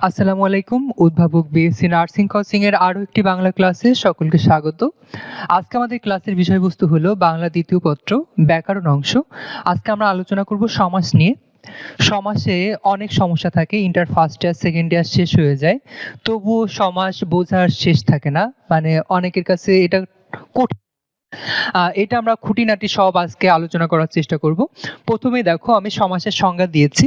আসসালামু আলাইকুম। উদ্ভাবক বিএসসি নার্সিং কোচিং এর আরো একটি বাংলা ক্লাসে সকলকে স্বাগত। আজকে আমাদের ক্লাসের বিষয়বস্তু হলো বাংলা দ্বিতীয় পত্র ব্যাকরণ অংশ। আজকে আমরা আলোচনা করব সমাস নিয়ে। সমাসে অনেক সমস্যা থাকে, inter first year second year শেষ হয়ে যায়, তবুও সমাস বোঝার শেষ থাকে না, মানে অনেকের কাছে এটা কঠিন। এটা আমরা খুঁটিনাটি সব আজকে আলোচনা করার চেষ্টা করব। প্রথমেই দেখো, আমি সমাসের সংজ্ঞা দিয়েছি।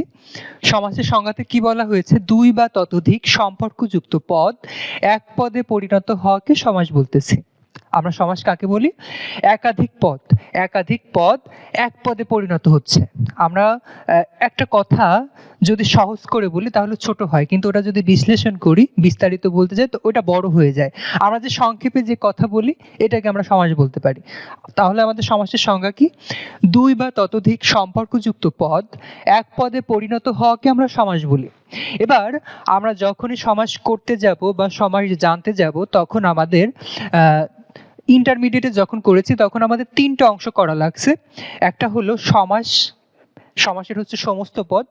সমাসের সংজ্ঞাতে কি বলা হয়েছে? দুই বা ততোধিক সম্পর্কযুক্ত পদ এক পদে পরিণত হওয়াকে সমাস বলতেছি। আমরা সমাস কাকে বলি? একাধিক পদ এক পদে পরিণত হচ্ছে। আমরা একটা কথা যদি সহজ করে বলি তাহলে ছোট হয়, কিন্তু ওটা যদি বিশ্লেষণ করি, বিস্তারিত বলতে যাই, তো ওটা বড় হয়ে যায়। আমরা যে সংক্ষেপে যে কথা বলি এটাকে আমরা সমাস বলতে পারি। তাহলে আমাদের সমাসের সংজ্ঞা কি? দুই বা ততোধিক সম্পর্কযুক্ত পদ এক পদে পরিণত হওয়াকে আমরা সমাস বলি। এবার আমরা যখনই সমাস করতে যাব বা সমাস জানতে যাব, তখন আমাদের ইন্টারমিডিয়েটে যখন করেছি তখন আমাদের তিনটা অংশ করা লাগছে। একটা হলো সমাস, সমাসের হচ্ছে সমস্ত পদ।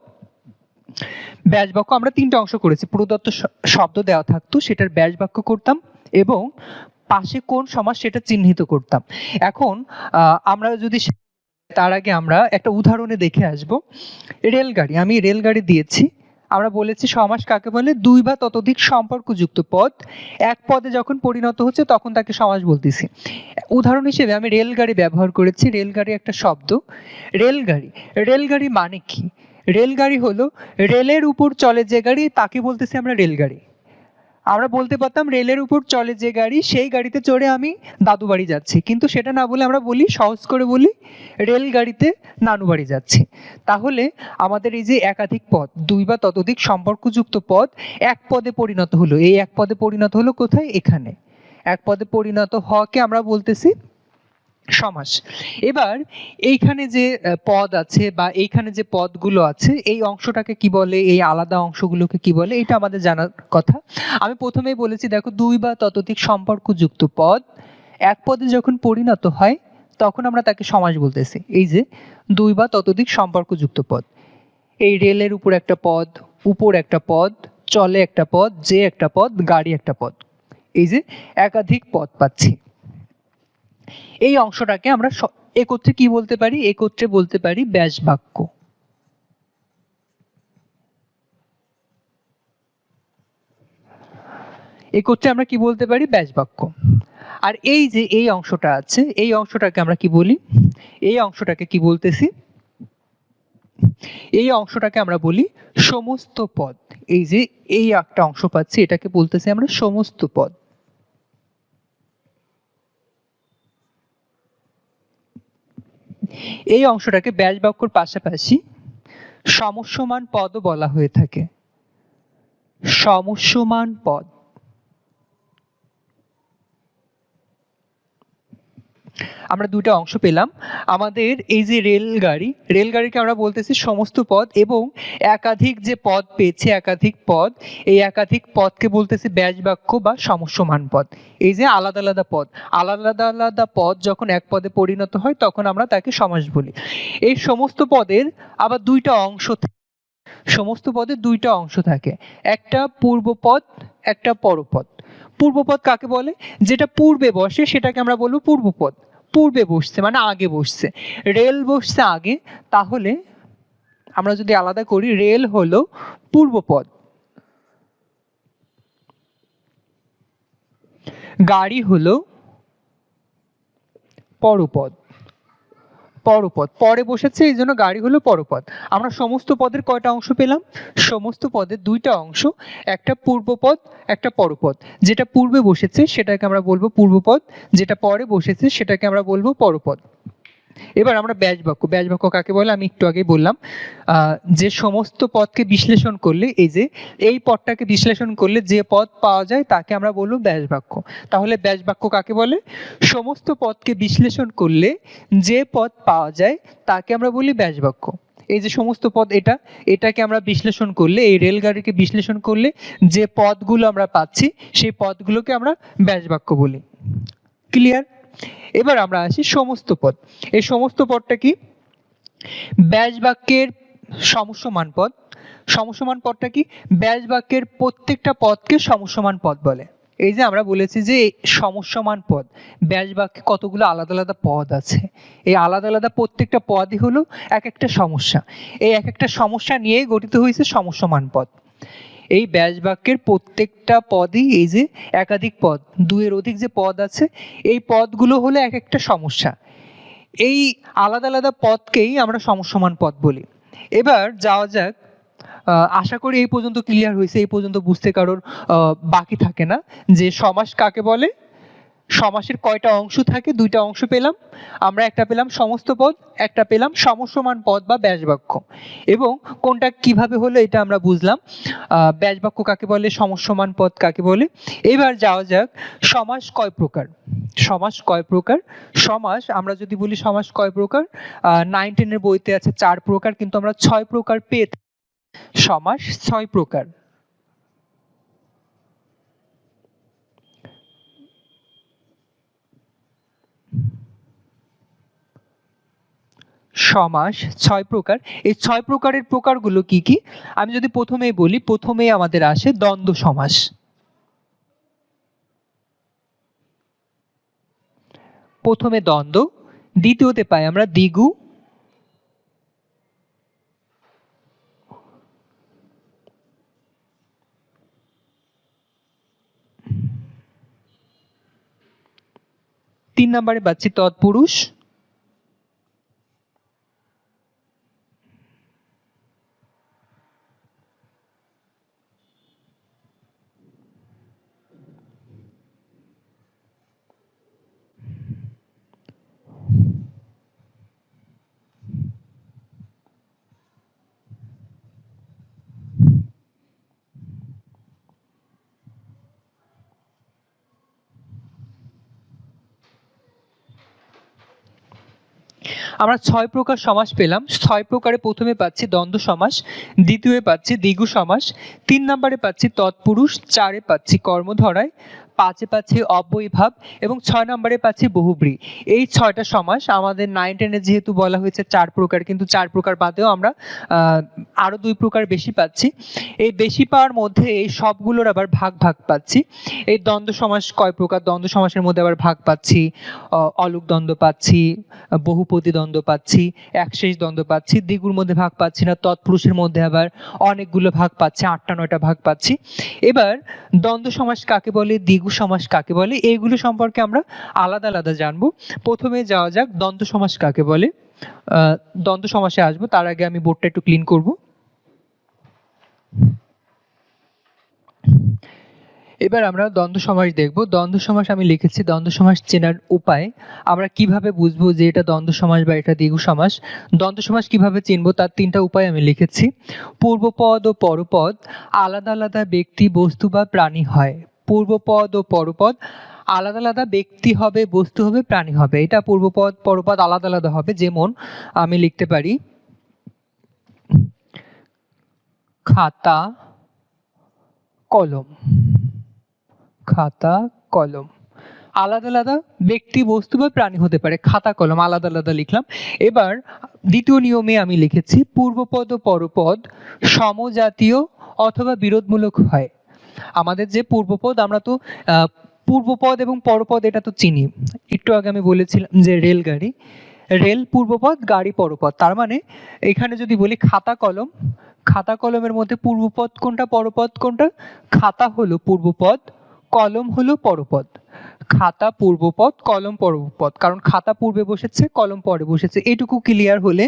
ব্যাস বাক্য আমরা তিনটা অংশ করেছি। প্রদত্ত শব্দ দেওয়া থাকতো, সেটার ব্যাস বাক্য করতাম এবং পাশে কোন সমাস সেটা চিহ্নিত করতাম। এখন আমরা যদি তার আগে আমরা একটা উদাহরণে দেখে আসব। রেলগাড়ি, আমি রেলগাড়ি দিয়েছি। আমরা বলেছি সমাস কাকে বলে? দুই বা ততোধিক সম্পর্কযুক্ত পদ এক পদে যখন পরিণত হচ্ছে তখন তাকে সমাস বলতেছি। উদাহরণ হিসেবে আমি রেলগাড়ি ব্যবহার করেছি। রেলগাড়ি একটা শব্দ। রেলগাড়ি, রেলগাড়ি মানে কি? রেলগাড়ি হলো রেলের উপর চলে যে গাড়ি, তাকে বলতেছি আমরা রেলগাড়ি। আমরা বলতে পারতাম রেলের উপর চলে যে গাড়ি, সেই গাড়িতে চড়ে আমি দাদু বাড়ি যাচ্ছি, কিন্তু সেটা না বলে আমরা বলি, সহজ করে বলি, রেলগাড়িতে নানু বাড়ি যাচ্ছি। তাহলে আমাদের এই যে একাধিক পদ, দুই বা ততোধিক সম্পর্কযুক্ত পদ এক পদে পরিণত হলো। এই এক পদে পরিণত হলো কোথায়? এখানে। এক পদে পরিণত হওয়াকে আমরা বলতেছি সমাস। এবার এইখানে যে পদ আছে বা এইখানে যে পদগুলো আছে, এই অংশটাকে কি বলে, এই আলাদা অংশগুলোকে কি বলে, এটা আমাদের জানার কথা। আমি প্রথমেই বলেছি, দেখো, দুই বা ততোধিক সম্পর্কযুক্ত পদ এক পদে যখন পরিণত হয় তখন আমরা তাকে সমাস বলতেছি। এই যে দুই বা ততোধিক সম্পর্কযুক্ত পদ, এই রেলের উপর একটা পদ, উপর একটা পদ, চলে একটা পদ, যে একটা পদ, গাড়ি একটা পদ, এই যে একাধিক পদ পাচ্ছি। এই অংশটাকে আমরা একত্রে কি বলতে পারি? একত্রে বলতে পারি ব্যাস বাক্য। একত্রে আমরা কি বলতে পারি? ব্যাস বাক্য। আর এই যে এই অংশটা আছে, এই অংশটাকে আমরা কি বলি? এই অংশটাকে কি বলতেছি? এই অংশটাকে আমরা বলি সমস্ত পদ। এই যে এই একটা অংশ পাচ্ছি, এটাকে বলতেছি আমরা সমস্ত পদ। এই অংশটাকে ব্যাস বাক্যর পাশাপাশি সমস্যমান পদও বলা হয়ে থাকে। সমস্যমান পদ। আমরা দুটো অংশ পেলাম। আমাদের এই যে রেলগাড়ি, রেলগাড়িকে আমরা বলতেছি সমস্ত পদ, এবং একাধিক যে পদ পেয়েছে, একাধিক পদ, এই একাধিক পদকে বলতেছি ব্যাস বাক্য বা সমস্যমান পদ। এই যে আলাদা আলাদা পদ, আলাদা আলাদা পদ যখন এক পদে পরিণত হয় তখন আমরা তাকে সমাস বলি। এই সমস্ত পদের আবার দুইটা অংশ, সমস্ত পদের দুইটা অংশ থাকে, একটা পূর্বপদ, একটা পরপদ। পূর্বপদ কাকে বলে? যেটা পূর্বে বসে সেটাকে আমরা বলবো পূর্বপদ। পূর্বে বসছে মানে আগে বসছে। রেল বসছে আগে, তাহলে আমরা যদি আলাদা করি, রেল হলো পূর্বপদ, গাড়ি হলো পরপদ। পরপদ, পরে বসেছে এই জন্য গাড়ি হলো পরপদ। আমরা সমস্ত পদের কয়টা অংশ পেলাম? সমস্ত পদের দুইটা অংশ, একটা পূর্বপদ, একটা পরপদ। যেটা পূর্বে বসেছে সেটাকে আমরা বলবো পূর্বপদ, যেটা পরে বসেছে সেটাকে আমরা বলবো পরপদ। এবার আমরা ব্যাস বাক্য, ব্যাস বাক্য কাকে বলে আমি একটু আগে বললাম, যে সমস্ত পদকে বিশ্লেষণ করলে, এই যে এই পদটাকে বিশ্লেষণ করলে যে পদ পাওয়া যায় তাকে আমরা বলবো ব্যাস বাক্য। তাহলে ব্যাস বাক্য কাকে বলে? সমস্ত পদকে বিশ্লেষণ করলে যে পদ পাওয়া যায় তাকে আমরা বলি ব্যাস বাক্য। এই যে সমস্ত পদ, এটাকে আমরা বিশ্লেষণ করলে, এই রেলগাড়িকে বিশ্লেষণ করলে যে পদগুলো আমরা পাচ্ছি সেই পদগুলোকে আমরা ব্যাস বাক্য বলি। ক্লিয়ার? এবার আমরা আসি সমস্ত পদ। এই সমস্ত পদটা কি? ব্যাস বাক্যের সমস্যমান পদ। সমসমান পদটা কি? ব্যাস বাক্যের প্রত্যেকটা পদকে সমসমান পদ বলে। এই যে আমরা বলেছি যে সমসমান পদ, ব্যাস বাক্যে কতগুলো আলাদা আলাদা পদ আছে, এই আলাদা আলাদা প্রত্যেকটা পদই হলো এক একটা সমস্যা। এই এক একটা সমস্যা নিয়ে গঠিত হয়েছে সমসমান পদ। এই ব্যাস বাক্যের প্রত্যেকটা পদই এই যে একাধিক পদ, দুইয়ের অধিক যে পদ আছে, এই পদগুলো হলো এক একটা সমস্যা। এই আলাদা আলাদা পদকেই আমরা সমসমান পদ বলি। এবার যাওয়া যাক, আশা করি এই পর্যন্ত ক্লিয়ার হয়েছে, এই পর্যন্ত বুঝতে কারোর বাকি থাকে না যে সমাস কাকে বলে। সমাসের কয়টা অংশ থাকে? দুইটা অংশ পেলাম আমরা, একটা পেলাম সমস্ত পদ, একটা পেলাম সমসমান পদ বা ব্যাস বাক্য। এবং কোনটা কিভাবে হলো এটা আমরা বুঝলাম, ব্যাস বাক্য কাকে বলে, সমসমান পদ কাকে বলে। এবার যাওয়া যাক সমাস কয় প্রকার। সমাস কয় প্রকার? সমাস আমরা যদি বলি সমাস কয় প্রকার, 9-10 এর বইতে আছে 4 প্রকার, কিন্তু আমরা 6 প্রকার পেয়ে থাকি। সমাস 6 প্রকার। সমাস 6 প্রকার। এই 6 প্রকারের প্রকারগুলো কি কি? আমি যদি প্রথমেই বলি, প্রথমেই আমাদের আসে দ্বন্দ্ব সমাস। প্রথমে দ্বন্দ্ব, দ্বিতীয়তে পাই আমরা দ্বিগু, তিন নম্বরে পাচ্ছি তৎপুরুষ, আমরা 6 প্রকার সমাস পেলাম। 6 প্রকারে প্রথমে পাচ্ছি দ্বন্দ্ব সমাস, দ্বিতীয় পাচ্ছি দ্বিগু সমাস, 3 নম্বরে পাচ্ছি তৎপুরুষ, 4 পাচ্ছি কর্মধারয়, 5 পাচ্ছি অব্যয়ীভাব এবং 6 নম্বরে পাচ্ছি বহুব্রী। এই 6টা সমাস আমাদের 9-10 এ যেহেতু বলা হয়েছে 4 প্রকার, কিন্তু 4 প্রকার বাদেও আমরা আরো 2 প্রকার বেশি পাচ্ছি। এই বেশি পাওয়ার মধ্যে এই সবগুলোর আবার ভাগ ভাগ পাচ্ছি। এই দ্বন্দ্ব সমাস কয় প্রকার? দ্বন্দ্ব সমাসের মধ্যে আবার ভাগ পাচ্ছি, অলুক দ্বন্দ্ব পাচ্ছি, বহুপদী দ্বন্দ্ব পাচ্ছি, একশেষ দ্বন্দ্ব পাচ্ছি, দ্বিগুর মধ্যে ভাগ পাচ্ছি না, তৎপুরুষের মধ্যে আবার অনেকগুলো ভাগ পাচ্ছি, 8টা-9টা ভাগ পাচ্ছি। এবার দ্বন্দ্ব সমাস কাকে বলে, দ্বিগু সমাস কাকে বলে, এইগুলো সম্পর্কে আমরা আলাদা আলাদা জানবো। প্রথমে যাওয়া যাক দ্বন্দ্ব সমাস কাকে বলে। দ্বন্দ্ব সমাসে আসবো, তার আগে আমি বোর্ডটা একটু ক্লিন করব। এবার আমরা দ্বন্দ্ব সমাস দেখব। দ্বন্দ্ব সমাস আমি লিখেছি, দ্বন্দ্ব সমাস চেনার উপায়, আমরা কিভাবে বুঝবো যে এটা দ্বন্দ্ব সমাস বা এটা দ্বিগু সমাস। দ্বন্দ্ব সমাস কিভাবে চিনবো তার 3টা উপায় আমি লিখেছি। পূর্বপদ ও পরপদ আলাদা আলাদা ব্যক্তি, বস্তু বা প্রাণী হয়। পূর্বপদ ও পরপদ আলাদা আলাদা ব্যক্তি হবে, বস্তু হবে, প্রাণী হবে। এটা পূর্বপদ পরপদ আলাদা আলাদা হবে। যেমন আমি লিখতে পারি খাতা কলম, খাতা কলম আলাদা আলাদা ব্যক্তি, বস্তু বা প্রাণী হতে পারে। খাতা কলম আলাদা আলাদা লিখলাম। এবার দ্বিতীয় নিয়মে আমি লিখেছি পূর্বপদ ও পরপদ সমজাতীয় অথবা বিরোধমূলক হয়। আমাদের যে পূর্বপদ, আমরা তো পূর্বপদ এবং পরপদ এটা তো চিনি। একটু আগে আমি বলেছিলাম যে রেলগাড়ি, রেল পূর্বপদ, গাড়ি পরপদ। তার মানে এখানে যদি বলি খাতা কলম, খাতা কলমের মধ্যে পূর্বপদ কোনটা, পরপদ কোনটা? খাতা হলো পূর্বপদ, কলম হলো পরপদ। খাতা পূর্বপদ, কলম পরপদ, কারণ খাতা পূর্বে বসেছে, কলম পরে বসেছে। এটুকু ক্লিয়ার হলে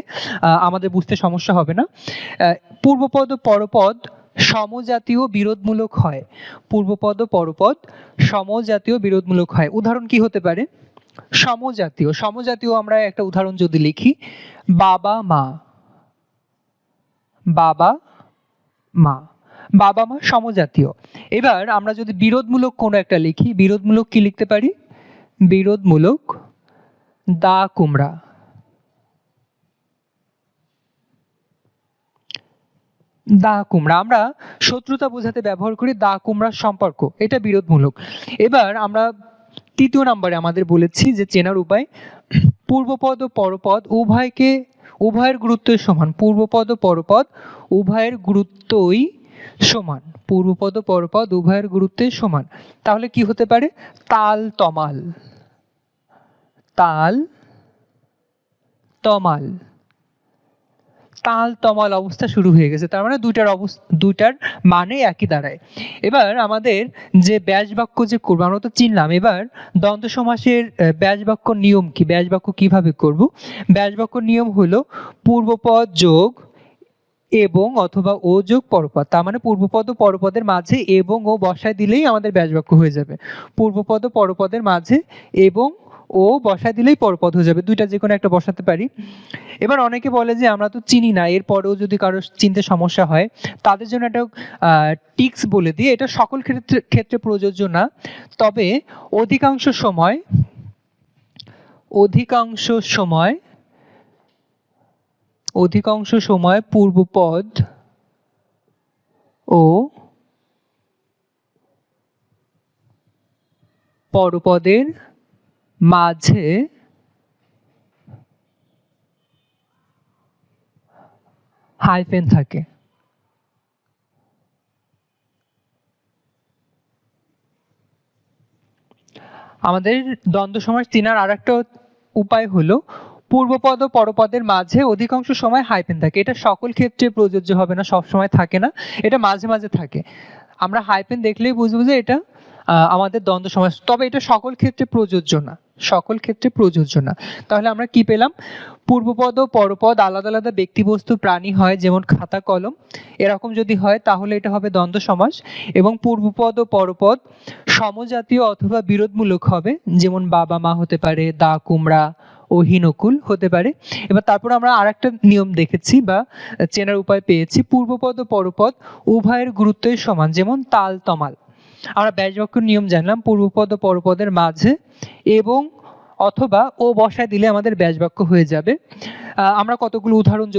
আমাদের বুঝতে সমস্যা হবে না। পূর্বপদ ও পরপদ সমজাতীয় বিরোধমূলক হয়। পূর্বপদ ও পরপদ সমজাতীয় বিরোধমূলক হয়। উদাহরণ কি হতে পারে? সমজাতীয়, সমজাতীয় আমরা একটা উদাহরণ যদি লিখি, বাবা মা, বাবা মা, বাবা মা সমজাতীয়। এবার আমরা যদি বিরোধমূলক কোনো একটা লিখি, বিরোধমূলক কি লিখতে পারি? বিরোধমূলক দা কুমড়া, দা কুমড়া আমরা শত্রুতা বোঝাতে ব্যবহার করি। দা কুমড়ার সম্পর্ক, এটা বিরোধমূলক। এবার আমরা 3য় নম্বরে আমাদের বলেছি যে চেনার উপায়, পূর্বপদ ও পরপদ উভয়কে উভয়ের গুরুত্বই সমান, পূর্বপদ ও পরপদ উভয়ের গুরুত্বই সমান, পূর্বপদ ও পরপদ উভয়ের গুরুত্বই সমান। তাহলে কি হতে পারে? তাল তমাল, তাল তমাল, তাল তমাল অবস্থা শুরু হয়ে গেছে, তার মানে দুইটার মানে একই দাঁড়ায়। এবার আমাদের যে ব্যাস বাক্য যে করবো আমরা তো চিনলাম, এবার দ্বন্দ্ব সমাসের ব্যাস বাক্য নিয়ম কি, ব্যাস বাক্য কিভাবে করব? ব্যাস বাক্য নিয়ম হলো পূর্বপদ যোগ এবং অথবা ও যোগ পরপদ, তার মানে পূর্বপদ ও পরপদের মাঝে এবং ও বসায় দিলেই আমাদের ব্যাস বাক্য হয়ে যাবে। পূর্বপদ ও পরপদের মাঝে এবং ও বসায় দিলেই পরপদ হয়ে যাবে, দুইটা যে কোনো একটা বসাতে পারি। এবার অনেকে বলে যে আমরা তো চিনি না, এরপরেও যদি কারো চিনতে সমস্যা হয় তাদের জন্য একটা টিক্স বলে দিই, এটা সকল ক্ষেত্রে প্রযোজ্য না, তবে অধিকাংশ সময় পূর্বপদ ও পরপদের মাঝে হাইফেন থাকে। আমাদের দ্বন্দ্ব সমাস চেনার আর একটা উপায় হলো পূর্বপদ ও পরপদের মাঝে অধিকাংশ সময় হাইফেন থাকে। এটা সকল ক্ষেত্রে প্রযোজ্য হবে না, সব সময় থাকে না, এটা মাঝে মাঝে থাকে। আমরা হাইফেন দেখলেই বুঝবো যে এটা আমাদের দ্বন্দ্ব সমাস, তবে এটা সকল ক্ষেত্রে প্রযোজ্য না, সকল ক্ষেত্রে প্রযোজ্য না। তাহলে আমরা কি পেলাম? পূর্বপদ ও পরপদ আলাদা আলাদা ব্যক্তিবস্তু প্রাণী হয়, যেমন খাতা কলম, এরকম যদি হয় তাহলে এটা হবে দ্বন্দ্ব সমাস। এবং পূর্বপদ ও পরপদ সমজাতীয় অথবা বিরোধমূলক হবে, যেমন বাবা মা হতে পারে, দা কুমড়া ও হীনকুল হতে পারে। এবার তারপর আমরা আরেকটা নিয়ম দেখেছি বা চেনার উপায় পেয়েছি, পূর্বপদ ও পরপদ উভয়ের গুরুত্বই সমান, যেমন তাল তমাল। আমরা ব্যাস বাক্যের নিয়ম জানলাম, পূর্বপদ ও পরপদের মাঝে এবং অথবা ও বসায় দিলে আমাদের ব্যাস বাক্য হয়ে যাবে। আমরা কতগুলো উদাহরণ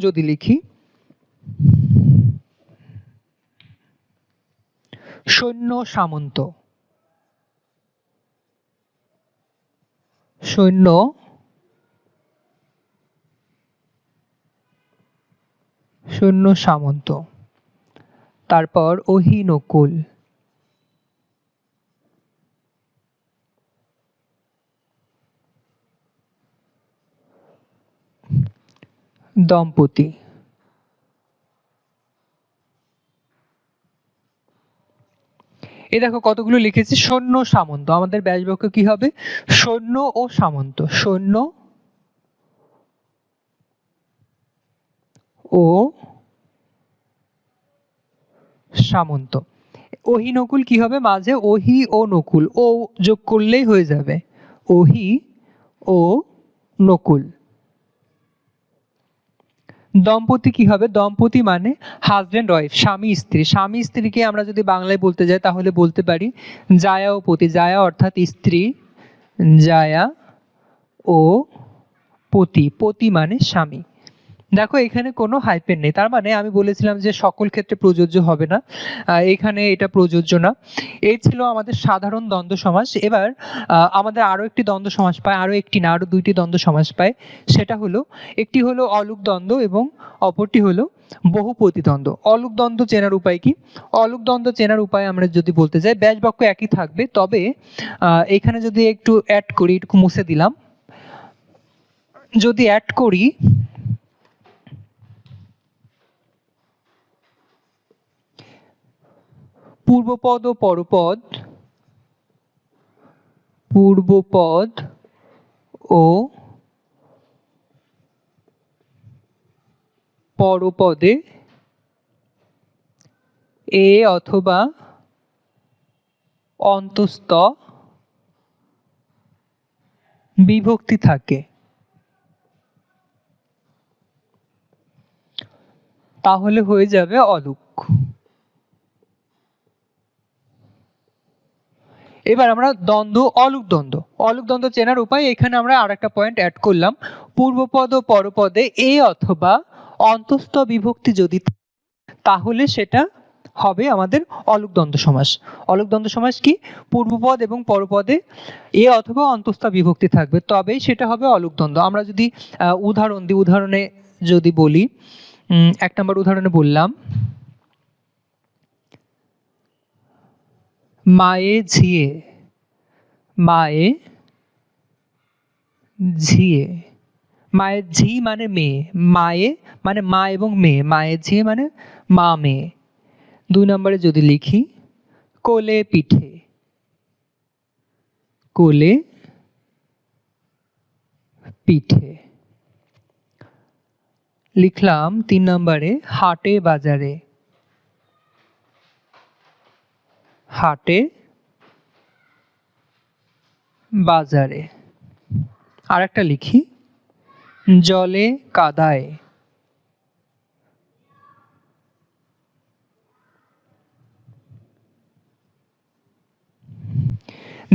যদি লিখি, সৈন্য সামন্ত, সৈন্য সামন্ত, তারপর অহিনকুল, দম্পতি। এই দেখো কতগুলো লিখেছি, সৈন্য সামন্ত, আমাদের ব্যাস বাক্য কি হবে? সৈন্য ও সামন্ত, সৈন্য ও সামন্ত। ওহি নকুল কি হবে? মাঝে ওহি ও নকুল, ও যোগ করলেই হয়ে যাবে, ওহি ও নকুল। দম্পতি কি হবে? দম্পতি মানে হাজব্যান্ড ওয়াইফ, স্বামী স্ত্রী। স্বামী স্ত্রীকে আমরা যদি বাংলায় বলতে যাই তাহলে বলতে পারি জায়া ও পতি। জায়া অর্থাৎ স্ত্রী, জায়া ও পতি, পতি মানে স্বামী। দেখো এখানে কোনো হাইফেন নেই, তার মানে আমি বলেছিলাম যে সকল ক্ষেত্রে প্রযোজ্য হবে না, এখানে এটা প্রযোজ্য না। এই ছিল আমাদের সাধারণ দ্বন্দ্ব সমাস। এবার আমাদের আরো একটি দ্বন্দ্ব সমাস পায়, আরো একটি না আরো দুইটি দ্বন্দ্ব সমাস পায়, সেটা হলো একটি হলো অলুক দ্বন্দ্ব এবং অপরটি হলো বহুপতি দ্বন্দ্ব। অলুক দ্বন্দ্ব চেনার উপায় কি? অলুক দ্বন্দ্ব চেনার উপায় আমরা যদি বলতে যাই, ব্যাস বাক্য একই থাকবে, তবে এখানে যদি একটু অ্যাড করি, একটু মুছে দিলাম, যদি অ্যাড করি পূর্বপদ ও পরপদ, পূর্বপদ ও পরপদে এ অথবা অন্তস্থ বিভক্তি থাকে, তাহলে হয়ে যাবে অলুক। এবার আমরা অলুক দ্বন্দ্ব চেনার উপায়, এখানে আমরা আরেকটা পয়েন্ট অ্যাড করলাম, পূর্বপদ ও পরপদে এ অথবা অন্তস্থ বিভক্তি যদি তাহলে সেটা হবে আমাদের অলুক দ্বন্দ্ব সমাস। অলুক দ্বন্দ্ব সমাস কি? পূর্বপদ এবং পরপদে এ অথবা অন্তঃস্থ বিভক্তি থাকবে, তবেই সেটা হবে অলুক দ্বন্দ্ব। আমরা যদি উদাহরণ দিই, উদাহরণে যদি বলি, 1 নম্বর উদাহরণে বললাম, মায়ে ঝিয়ে, মায়ে ঝিয়ে, মায়ের ঝি মানে মেয়ে, মায়ে মানে মা এবং মেয়ে, মায়ের ঝিয়ে মানে মা মেয়ে। 2 নম্বরে যদি লিখি কোলে পিঠে, কোলে পিঠে। লিখলাম 3 নম্বরে হাটে বাজারে, হাটে বাজারে। আর একটা লিখি জলে কাদায়,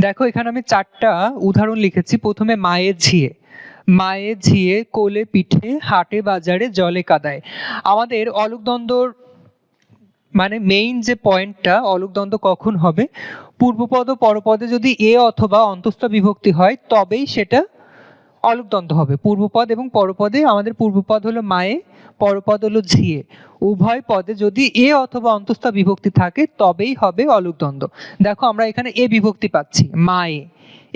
দেখো এখানে আমি 4টা উদাহরণ লিখেছি। প্রথমে মায়ের ঝিয়ে, মায়ের ঝিয়ে, কোলে পিঠে, হাটে বাজারে, জলে কাদায়। আমাদের অলুক দ্বন্দ্বর মানে মেইন যে পয়েন্টটা, অলুক দ্বন্দ্ব কখন হবে? পূর্বপদ ও পরপদে যদি এ অথবা অন্তঃস্থ বিভক্তি হয় তবেই সেটা অলুক দ্বন্দ্ব হবে। পূর্বপদ এবং পরপদে আমাদের পূর্বপদ হলো মায়ে, পরপদ হলো ঝিয়ে, উভয় পদে যদি এ অথবা অন্তঃস্থ বিভক্তি থাকে তবেই হবে অলুক দ্বন্দ্ব। দেখো আমরা এখানে এ বিভক্তি পাচ্ছি, মায়ে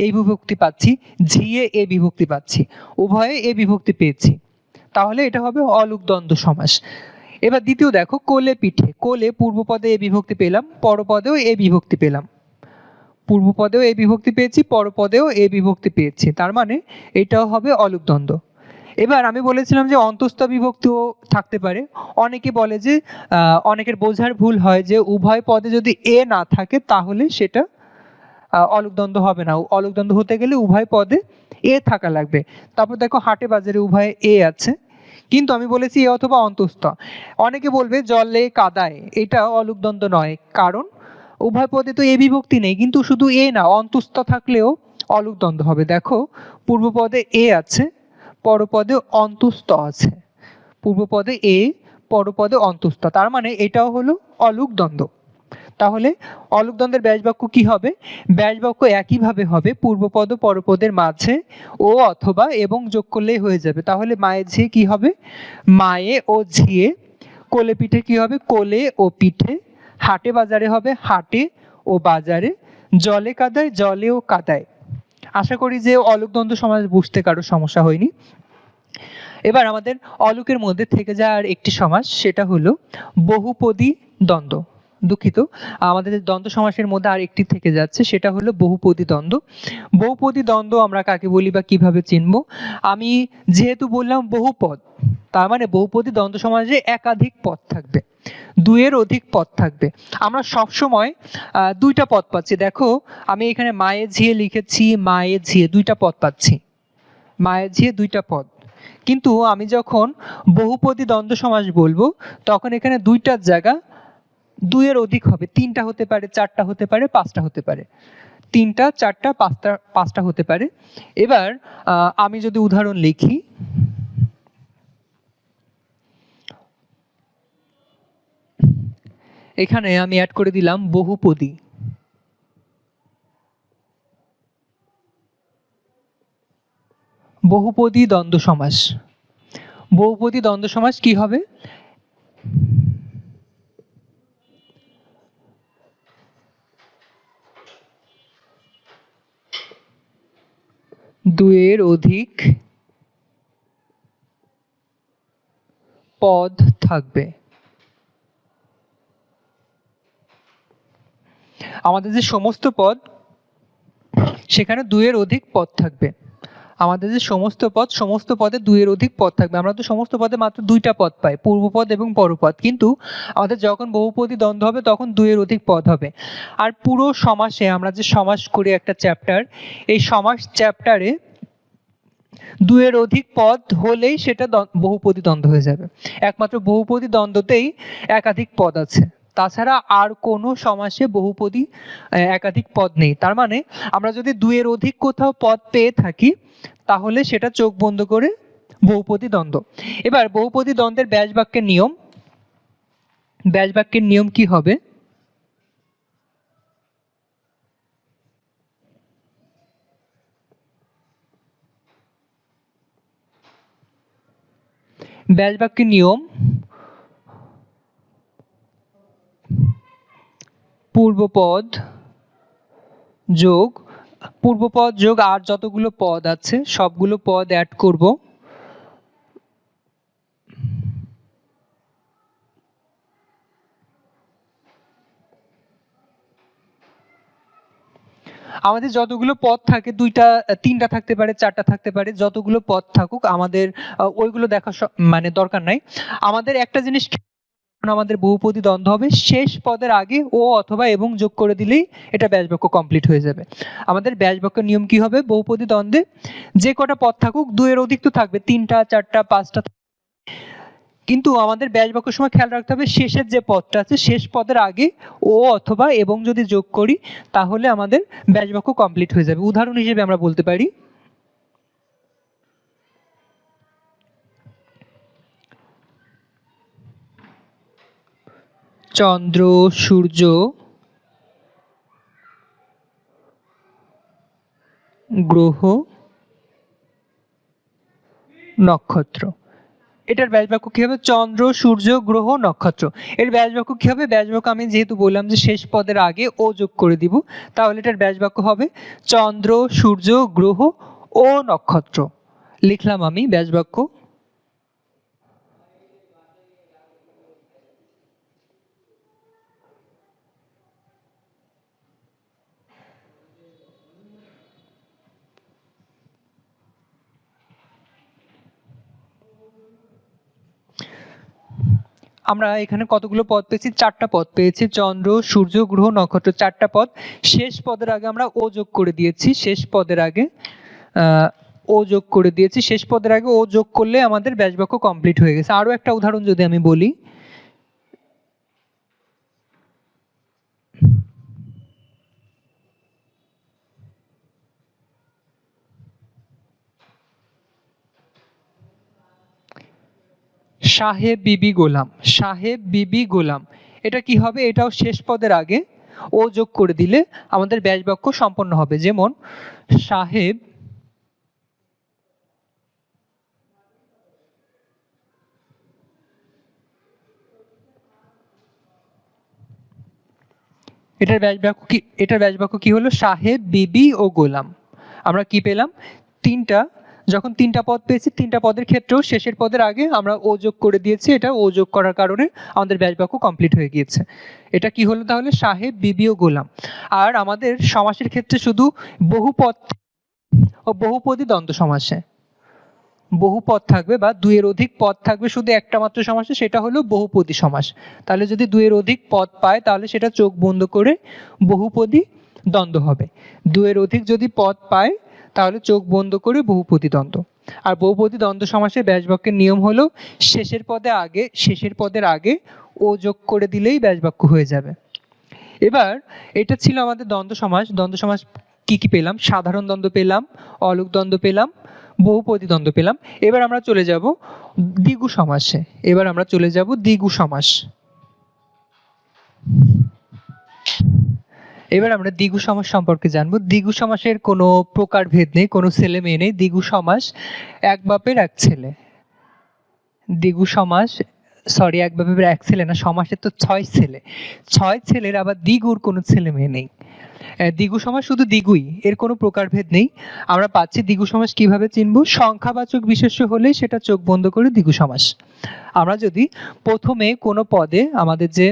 এই বিভক্তি পাচ্ছি, ঝিয়ে এ বিভক্তি পাচ্ছি, উভয়ে এ বিভক্তি পেয়েছি, তাহলে এটা হবে অলুক দ্বন্দ্ব সমাস। এবার দ্বিতীয় দেখো কোলে পিঠে, কোলে পূর্বপদে এ বিভক্তি পেলাম, পরপদেও এ বিভক্তি পেলাম, পূর্বপদেও এ বিভক্তি পেয়েছি, পরপদেও এ বিভক্তি পেয়েছি, তার মানে এটাও হবে অলুক দ্বন্দ্ব। এবার আমি বলেছিলাম যে অন্তঃস্থ বিভক্তিও থাকতে পারে। অনেকে বলে যে অনেকের বোঝার ভুল হয় যে উভয় পদে যদি এ না থাকে তাহলে সেটা অলুক দ্বন্দ্ব হবে না। অলুক দ্বন্দ্ব হতে গেলে উভয় পদে এ থাকা লাগবে। তারপর দেখো হাটে বাজারে উভয়ে এ আছে, কিন্তু আমি বলেছি এ অথবা অন্তঃস্থ। অনেকে বলবে জলে কাদায়, এটা অলুক দ্বন্দ্ব নয়, কারণ উভয় পদে তো এ বিভক্তি নেই, কিন্তু শুধু এ না, অন্তঃস্থ থাকলেও অলুক দ্বন্দ্ব হবে। দেখো পূর্বপদে এ আছে, পরপদে অন্তঃস্থ আছে, পূর্বপদে এ, পরপদে অন্তঃস্থ, তার মানে এটাও হলো অলুক দ্বন্দ্ব। তাহলে অলুক দ্বন্দ্বের ব্যাস বাক্য কি হবে? ব্যাস বাক্য একইভাবে হবে, পূর্বপদ ও পরপদের মাঝে ও অথবা এবং যোগ করলেই হয়ে যাবে। তাহলে মায়ের ঝিয়ে কি হবে? মায়ে ও ঝিয়ে। কোলে পিঠে কি হবে? কোলে ও পিঠে। হাটে বাজারে হবে হাটে ও বাজারে। জলে কাদায় জলে ও কাদায়। আশা করি যে অলুক দ্বন্দ্ব সমাস বুঝতে কারো সমস্যা হয়নি। এবার আমাদের অলুকের মধ্যে থেকে যায় আর একটি সমাস, সেটা হলো বহুপদী দ্বন্দ্ব। দুঃখিত, আমাদের দ্বন্দ্ব সমাসের মধ্যে আর একটি থেকে যাচ্ছে, সেটা হলো বহুপদী দ্বন্দ্ব। বহুপদী দ্বন্দ্ব আমরা কাকে বলি বা কিভাবে চিনব? আমি যেহেতু বললাম বহুপদ, তার মানে বহুপদী দ্বন্দ্ব সমাসে একাধিক পদ থাকবে, দুইয়ের অধিক পদ থাকবে। আমরা সবসময় 2টা পদ পাচ্ছি। দেখো আমি এখানে মায়ে ঝিয়ে লিখেছি, মায়ে ঝিয়ে 2টা পদ পাচ্ছি, মায়ে ঝিয়ে 2টা পদ। কিন্তু আমি যখন বহুপদী দ্বন্দ্ব সমাস বলবো তখন এখানে 2টার জায়গা 2-এর অধিক হবে, 3টা হতে পারে, 4টা হতে পারে, 5টা হতে পারে, 3টা, 4টা, 5টা হতে পারে। এবার আমি যদি উদাহরণ লিখি, এখানে আমি অ্যাড করে দিলাম বহুপদী। বহুপদী দ্বন্দ্ব সমাস। বহুপদী দ্বন্দ্ব সমাস কি হবে? দুইয়ের অধিক পদ থাকবে। আমাদের যে সমস্ত পদ সেখানে 2-এর অধিক পদ থাকবে। আমাদের যে সমস্ত পদে 2-এর অধিক পদ থাকবে। আমরা তো সমস্ত পদে মাত্র 2টা পদ পাই, পূর্বপদ এবং পরপদ, কিন্তু আমাদের যখন বহুপদী দ্বন্দ্ব হবে তখন 2-এর অধিক পদ হবে। আর পুরো সমাসে আমরা যে সমাস করি একটা চ্যাপ্টার, এই সমাস চ্যাপ্টারে 2-এর অধিক পদ হলেই সেটা বহুপদী দ্বন্দ্ব হয়ে যাবে। একমাত্র বহুপদী দ্বন্দ্বতেই একাধিক পদ আছে, তাছাড়া আর কোনো সমাসে বহুপদী একাধিক পদ নেই। তার মানে আমরা যদি 2-এর অধিক কোথাও পদ পেয়ে থাকি তাহলে সেটা চোখ বন্ধ করে বহুপদী দ্বন্দ্ব। এবার বহুপদী দ্বন্দ্বের ব্যাস বাক্যের নিয়ম, ব্যাস বাক্যের নিয়ম কি হবে? ব্যাস বাক্যের নিয়ম পূর্বপদ যোগ আর যতগুলো পদ আছে সবগুলো পদ অ্যাড করব, আমাদের যতগুলো পদ থাকে, 2টা 3টা থাকতে পারে, 4টা থাকতে পারে, যতগুলো পদ থাকুক আমাদের ওইগুলো দেখা মানে দরকার নাই। আমাদের একটা জিনিস, আমাদের বহুপদী দ্বন্দ্ব হবে, শেষ পদের আগে ও অথবা এবং যোগ করে দিলেই এটা ব্যাস বাক্য কমপ্লিট হয়ে যাবে। আমাদের ব্যাস বাক্যের নিয়ম কি হবে? বহুপদী দ্বন্দ্বে যে কটা পদ থাকুক, 2 এর অধিক তো থাকবে, 3টা 4টা 5টা, কিন্তু আমাদের ব্যাস বাক্যের সময় খেয়াল রাখতে হবে শেষের যে পদটা আছে শেষ পদের আগে ও অথবা এবং যদি যোগ করি তাহলে আমাদের ব্যাস বাক্য কমপ্লিট হয়ে যাবে। উদাহরণ হিসেবে আমরা বলতে পারি, চন্দ্র, সূর্য, গ্রহ, নক্ষত্র। এটার ব্যাস বাক্য কি হবে? চন্দ্র, সূর্য, গ্রহ, নক্ষত্র। এর ব্যাস বাক্য কি হবে? ব্যাস বাক্য আমি যেহেতু বললাম যে শেষ পদের আগে ও যোগ করে দিব, তাহলে এটার ব্যাস বাক্য হবে চন্দ্র, সূর্য, গ্রহ ও নক্ষত্র। লিখলাম আমি ব্যাস বাক্য। আমরা এখানে কতগুলো পদ পেয়েছি? 4টা পদ পেয়েছি, চন্দ্র, সূর্য, গ্রহ, নক্ষত্র, 4টা পদ। শেষ পদের আগে আমরা ও যোগ করে দিয়েছি, শেষ পদের আগে ও যোগ করে দিয়েছি, শেষ পদের আগে ও যোগ করলে আমাদের ব্যাস বাক্য কমপ্লিট হয়ে গেছে। আরো একটা উদাহরণ যদি আমি বলি, সাহেব বিবি গোলাম। সাহেব বিবি গোলাম, এটা কি হবে? এটাও শেষ পদের আগে ও যোগ করে দিলে আমাদের ব্যাস বাক্য সম্পন্ন হবে। যেমন সাহেব এটার ব্যাস বাক্য কি? এটার ব্যাস বাক্য কি হলো? সাহেব, বিবি ও গোলাম। আমরা কি পেলাম? 3টা, যখন 3টা পদ পেয়েছি 3টা পদের ক্ষেত্রেও শেষের পদের আগে আমরা ও যোগ করে দিয়েছি, এটা ও যোগ করার কারণে আমাদের ব্যাস বাক্য কমপ্লিট হয়ে গিয়েছে। এটা কি হলো তাহলে? সাহেব, বিবি ও গোলাম। আর আমাদের সমাসের ক্ষেত্রে শুধু বহুপদ ও বহুপদী দ্বন্দ্ব সমাসে বহু পদ থাকবে বা 2 এর অধিক পদ থাকবে শুধু একটা মাত্র সমাসে, সেটা হলো বহুপদী সমাস। তাহলে যদি 2 এর অধিক পদ পায় তাহলে সেটা চোখ বন্ধ করে বহুপদী দ্বন্দ্ব হবে। 2 এর অধিক যদি পদ পায় তাহলে চোখ বন্ধ করে বহুপদী দ্বন্দ্ব। আর বহুপদী দ্বন্দ্ব সমাসের ব্যাস বাক্যের নিয়ম হলো শেষের পদের আগে ও যোগ করে দিলেই ব্যাস বাক্য হয়ে যাবে। এবার এটা ছিল আমাদের দ্বন্দ্ব সমাস। দ্বন্দ্ব সমাস কি কি পেলাম? সাধারণ দ্বন্দ্ব পেলাম, অলোক দ্বন্দ্ব পেলাম, বহুপদী দ্বন্দ্ব পেলাম। এবার আমরা চলে যাব দ্বিগু সমাসে। এবার আমরা দ্বিগু সমাস সম্পর্কে জানবো। দ্বিগু সমাসের কোনো প্রকারভেদ নেই, কোনো ছেলে মেয়ে নেই। দ্বিগু সমাস এক বাপের এক ছেলে। দ্বিগু সমাস, সরি, এক বাপের এক ছেলে না, সমাসের তো 6 ছেলে। 6 ছেলের আবার দ্বিগুর কোনো ছেলে মেয়ে নেই। দ্বিগু সমাস শুধু দ্বিগুই, এর কোনো প্রকারভেদ নেই। আমরা পাচ্ছি দ্বিগু সমাস কিভাবে চিনবো? সংখ্যাবাচক বিশেষ্য হলেই সেটা চোখ বন্ধ করে দ্বিগু সমাস। আমরা যদি প্রথমে কোনো পদে আমাদের যে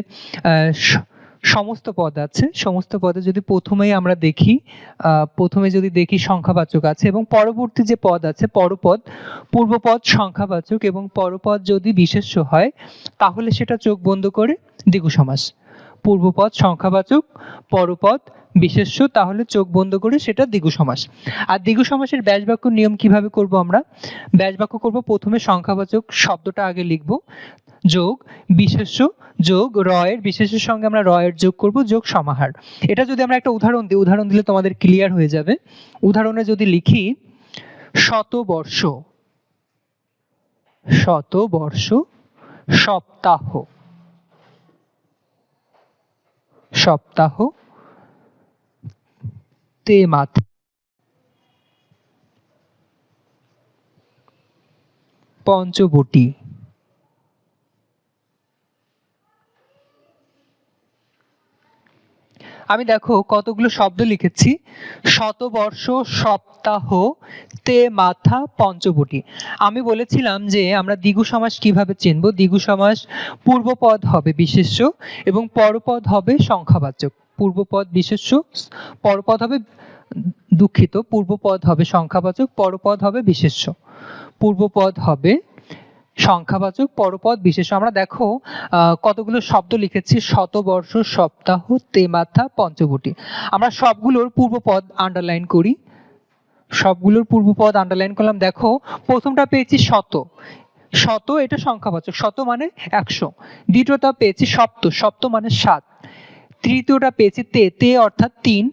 সমস্ত পদ আছে, সমস্ত পদে যদি প্রথমেই আমরা দেখি, প্রথমে যদি দেখি সংখ্যাবাচক আছে এবং পরবর্তী যে পদ আছে পরপদ, পূর্বপদ সংখ্যাবাচক এবং পরপদ যদি বিশেষ্য হয় তাহলে সেটা চোখ বন্ধ করে দ্বিগু সমাস। পূর্বপদ সংখ্যাবাচক, পরপদ বিশেষ্য, তাহলে চোখ বন্ধ করে সেটা দ্বিগু সমাস। আর দ্বিগু সমাসের ব্যাস বাক্য নিয়ম কিভাবে করব? আমরা ব্যাস বাক্য করব, প্রথমে সংখ্যাবাচক শব্দটা আগে লিখব, যোগ বিশেষ্য, যোগ রয়ের বিশেষ্যের সঙ্গে আমরা রয়ের যোগ করব, যোগ সমাহার। এটা যদি আমরা একটা উদাহরণ দিই, উদাহরণ দিলে তোমাদের ক্লিয়ার হয়ে যাবে। উদাহরণে যদি লিখি শতবর্ষ, শতবর্ষ, সপ্তাহ, সপ্তাহ, তে মাথা, পঞ্চবটি। আমি দেখো কতগুলো শব্দ লিখেছি, শতবর্ষ, সপ্তাহ, তে মাথা, পঞ্চবটি। আমি বলেছিলাম যে আমরা দ্বিগু সমাস কিভাবে চিনব। দ্বিগু সমাস পূর্বপদ হবে বিশেষ্য এবং পরপদ হবে সংখ্যাবাচক। পূর্বপদ বিশেষ্য, পরপদ হবে, দুঃখিত, পূর্বপদ হবে সংখ্যাবাচক, পরপদ হবে বিশেষ্য। পূর্বপদ হবে সংখ্যাবাচক, পরপদ বিশেষ্য। আমরা দেখো কতগুলো শব্দ লিখেছি, শতবর্ষ, সপ্তাহ, তে মাথা, পঞ্চবটি। আমরা সবগুলোর পূর্বপদ আন্ডারলাইন করি, সবগুলোর পূর্বপদ আন্ডারলাইন করলাম। দেখো প্রথমটা পেয়েছি শত, শত এটা সংখ্যাবাচক, শত মানে 100। দ্বিতীয়টা পেয়েছি সপ্ত, সপ্ত মানে 7। তৃতীয়টা পেয়েছি তে, তে অর্থাৎ 3।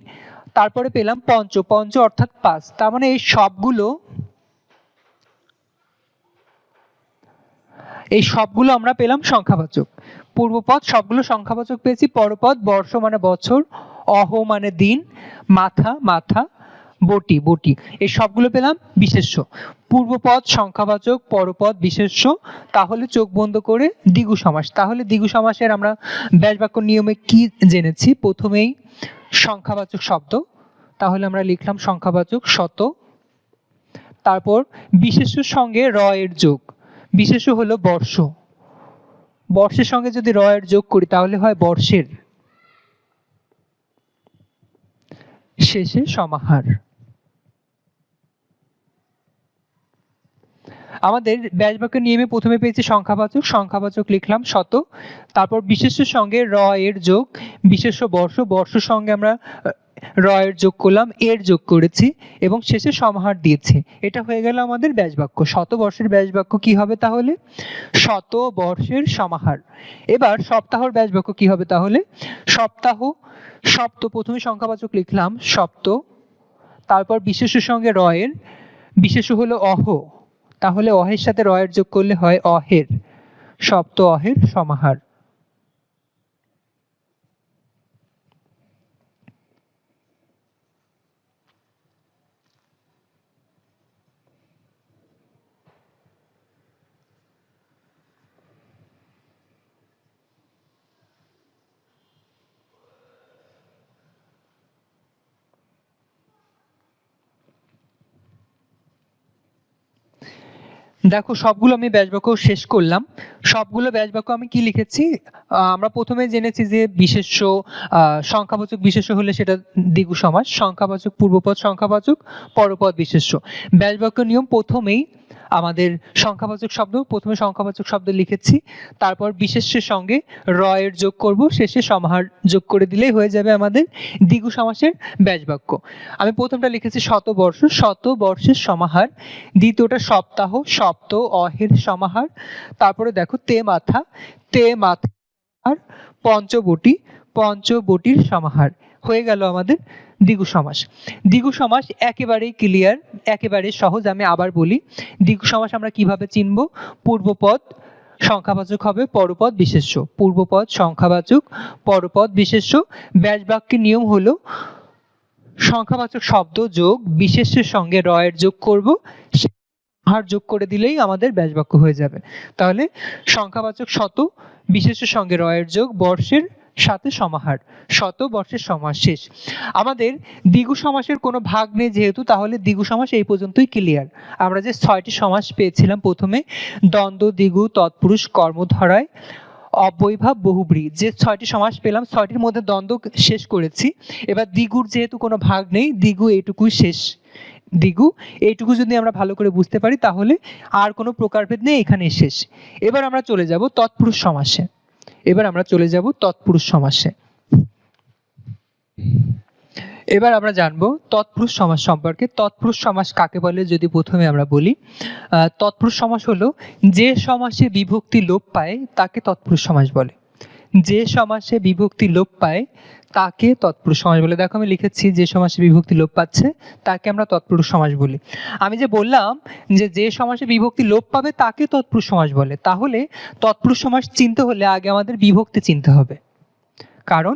তারপরে পেলাম পঞ্চ, পঞ্চ অর্থাৎ 5। তার মানে এই সবগুলো আমরা পেলাম সংখ্যাবাচক। পূর্বপদ সবগুলো সংখ্যাবাচক পেয়েছি। পরপদ বর্ষ মানে বছর, অহ মানে দিন, মাথা মাথা, বটি বটি, এই সবগুলো পেলাম বিশেষ্য। পূর্বপদ সংখ্যাবাচক, পরপদ বিশেষ্য, তাহলে চোখ বন্ধ করে দ্বিগু সমাস। তাহলে দ্বিগু সমাসের আমরা ব্যাসবাক্য নিয়মে কি জেনেছি? প্রথমেই সংখ্যাবাচক শব্দ, তাহলে আমরা লিখলাম সংখ্যাবাচক শত। তারপর বিশেষ্যর সঙ্গে র এর যোগ, বিশেষ্য হলো বর্ষ, বর্ষের সঙ্গে যদি র এর যোগ করি তাহলে হয় বর্ষের। শেষে সমাহার। আমাদের ব্যাসবাক্যের নিয়মে প্রথমে পেয়েছি সংখ্যাবাচক, সংখ্যাবাচক লিখলাম শত। তারপর বিশেষ্যের সঙ্গে র এর যোগ, বিশেষ্য বর্ষ, বর্ষের সঙ্গে আমরা র এর যোগ করলাম, এর যোগ করেছি এবং শেষে সমাহার দিয়েছি। এটা হয়ে গেল আমাদের ব্যাসবাক্য। শতবর্ষের ব্যাসবাক্য কি হবে তাহলে? শতবর্ষের সমাহার। এবার সপ্তাহর ব্যাসবাক্য কি হবে তাহলে? সপ্তাহ, সপ্ত, প্রথমে সংখ্যাবাচক লিখলাম সপ্ত, তারপর বিশেষ্যের সঙ্গে র এর, বিশেষ্য হলো অহ, তাহলে অহের সাথে র এর যোগ করলে হয় অহের, সপ্ত অহের সমাহার। দেখো সবগুলো আমি ব্যাসবাক্য শেষ করলাম। সবগুলো ব্যাসবাক্য আমি কি লিখেছি? আমরা প্রথমে জেনেছি যে বিশেষ্য, সংখ্যাবাচক বিশেষ্য হলে সেটা দ্বিগু সমাস, সংখ্যাবাচক পূর্বপদ সংখ্যাবাচক, পরপদ বিশেষ্য। ব্যাসবাক্য নিয়ম প্রথমেই আমাদের সংখ্যাবাচক শব্দ, প্রথমে সংখ্যাবাচক শব্দ লিখেছি, তারপর বিশেষ্যের সঙ্গে র এর যোগ করব, শেষে সমাহার যোগ করে দিলেই হয়ে যাবে আমাদের দ্বিগু সমাসের ব্যাসবাক্য। আমি প্রথমটা লিখেছি শতবর্ষ, শতবর্ষের সমাহার। দ্বিতীয়টা সপ্তাহ, সপ্ত অহের সমাহার। তারপরে দেখো তে মাথা, তে মাথা, আর পঞ্চবটি, পঞ্চবটির সমাহার। হয়ে গেল আমাদের দ্বিগু সমাস। দ্বিগু সমাস একেবারেই ক্লিয়ার, একেবারে সহজ। আমি আবার বলি, দ্বিগু সমাস আমরা কিভাবে চিনব? পূর্বপদ সংখ্যাবাচক হবে, পরপদ বিশেষ্য, পূর্বপদ সংখ্যাবাচক, পরপদ বিশেষ্য। ব্যাসবাক্যের নিয়ম হলো সংখ্যাবাচক শব্দ যোগ বিশেষ্যের সঙ্গে র এর যোগ করব, হার যোগ করে দিলেই আমাদের ব্যাসবাক্য হয়ে যাবে। তাহলে সংখ্যাবাচক শত, বিশেষ্যের সঙ্গে র এর যোগ, বর্ষের সাথে সমাহার, শত বর্ষের সমাস শেষ। আমাদের দ্বিগু সমাসের কোনো ভাগ নেই যেহেতু, তাহলে দ্বিগু সমাস এই পর্যন্তই ক্লিয়ার। আমরা যে 6টি সমাস পেয়েছিলাম প্রথমে, দ্বন্দ্ব, দ্বিগু, তৎপুরুষ, কর্মধারয়, অব্যয়ীভাব, বহুব্রী, যে 6টি সমাস পেলাম 6টির মধ্যে দ্বন্দ্ব শেষ করেছি। এবার দ্বিগুর যেহেতু কোনো ভাগ নেই, দ্বিগু এইটুকুই শেষ। দ্বিগু এইটুকু যদি আমরা ভালো করে বুঝতে পারি তাহলে আর কোনো প্রকারভেদ নেই, এখানে শেষ। এবার আমরা চলে যাব তৎপুরুষ সমাসে। এবার আমরা চলে যাব তৎপুরুষ সমাসে। এবার আমরা জানবো তৎপুরুষ সমাস সম্পর্কে। তৎপুরুষ সমাস কাকে বলে যদি প্রথমে আমরা বলি, তৎপুরুষ সমাস হলো যে সমাসে বিভক্তি লোপ পায় তাকে তৎপুরুষ সমাস বলে। যে সমাসে বিভক্তি লোপ পায় তাকে তৎপুরুষ সমাস বলে। দেখো আমি লিখেছি যে সমাসে বিভক্তি লোপ পাচ্ছে তাকে আমরা তৎপুরুষ সমাস বলি। আমি যে বললাম যে যে সমাসে বিভক্তি লোপ পাবে তাকে তৎপুরুষ সমাস বলে, তাহলে তৎপুরুষ সমাস চিনতে হলে আগে আমাদের বিভক্তি চিনতে হবে। কারণ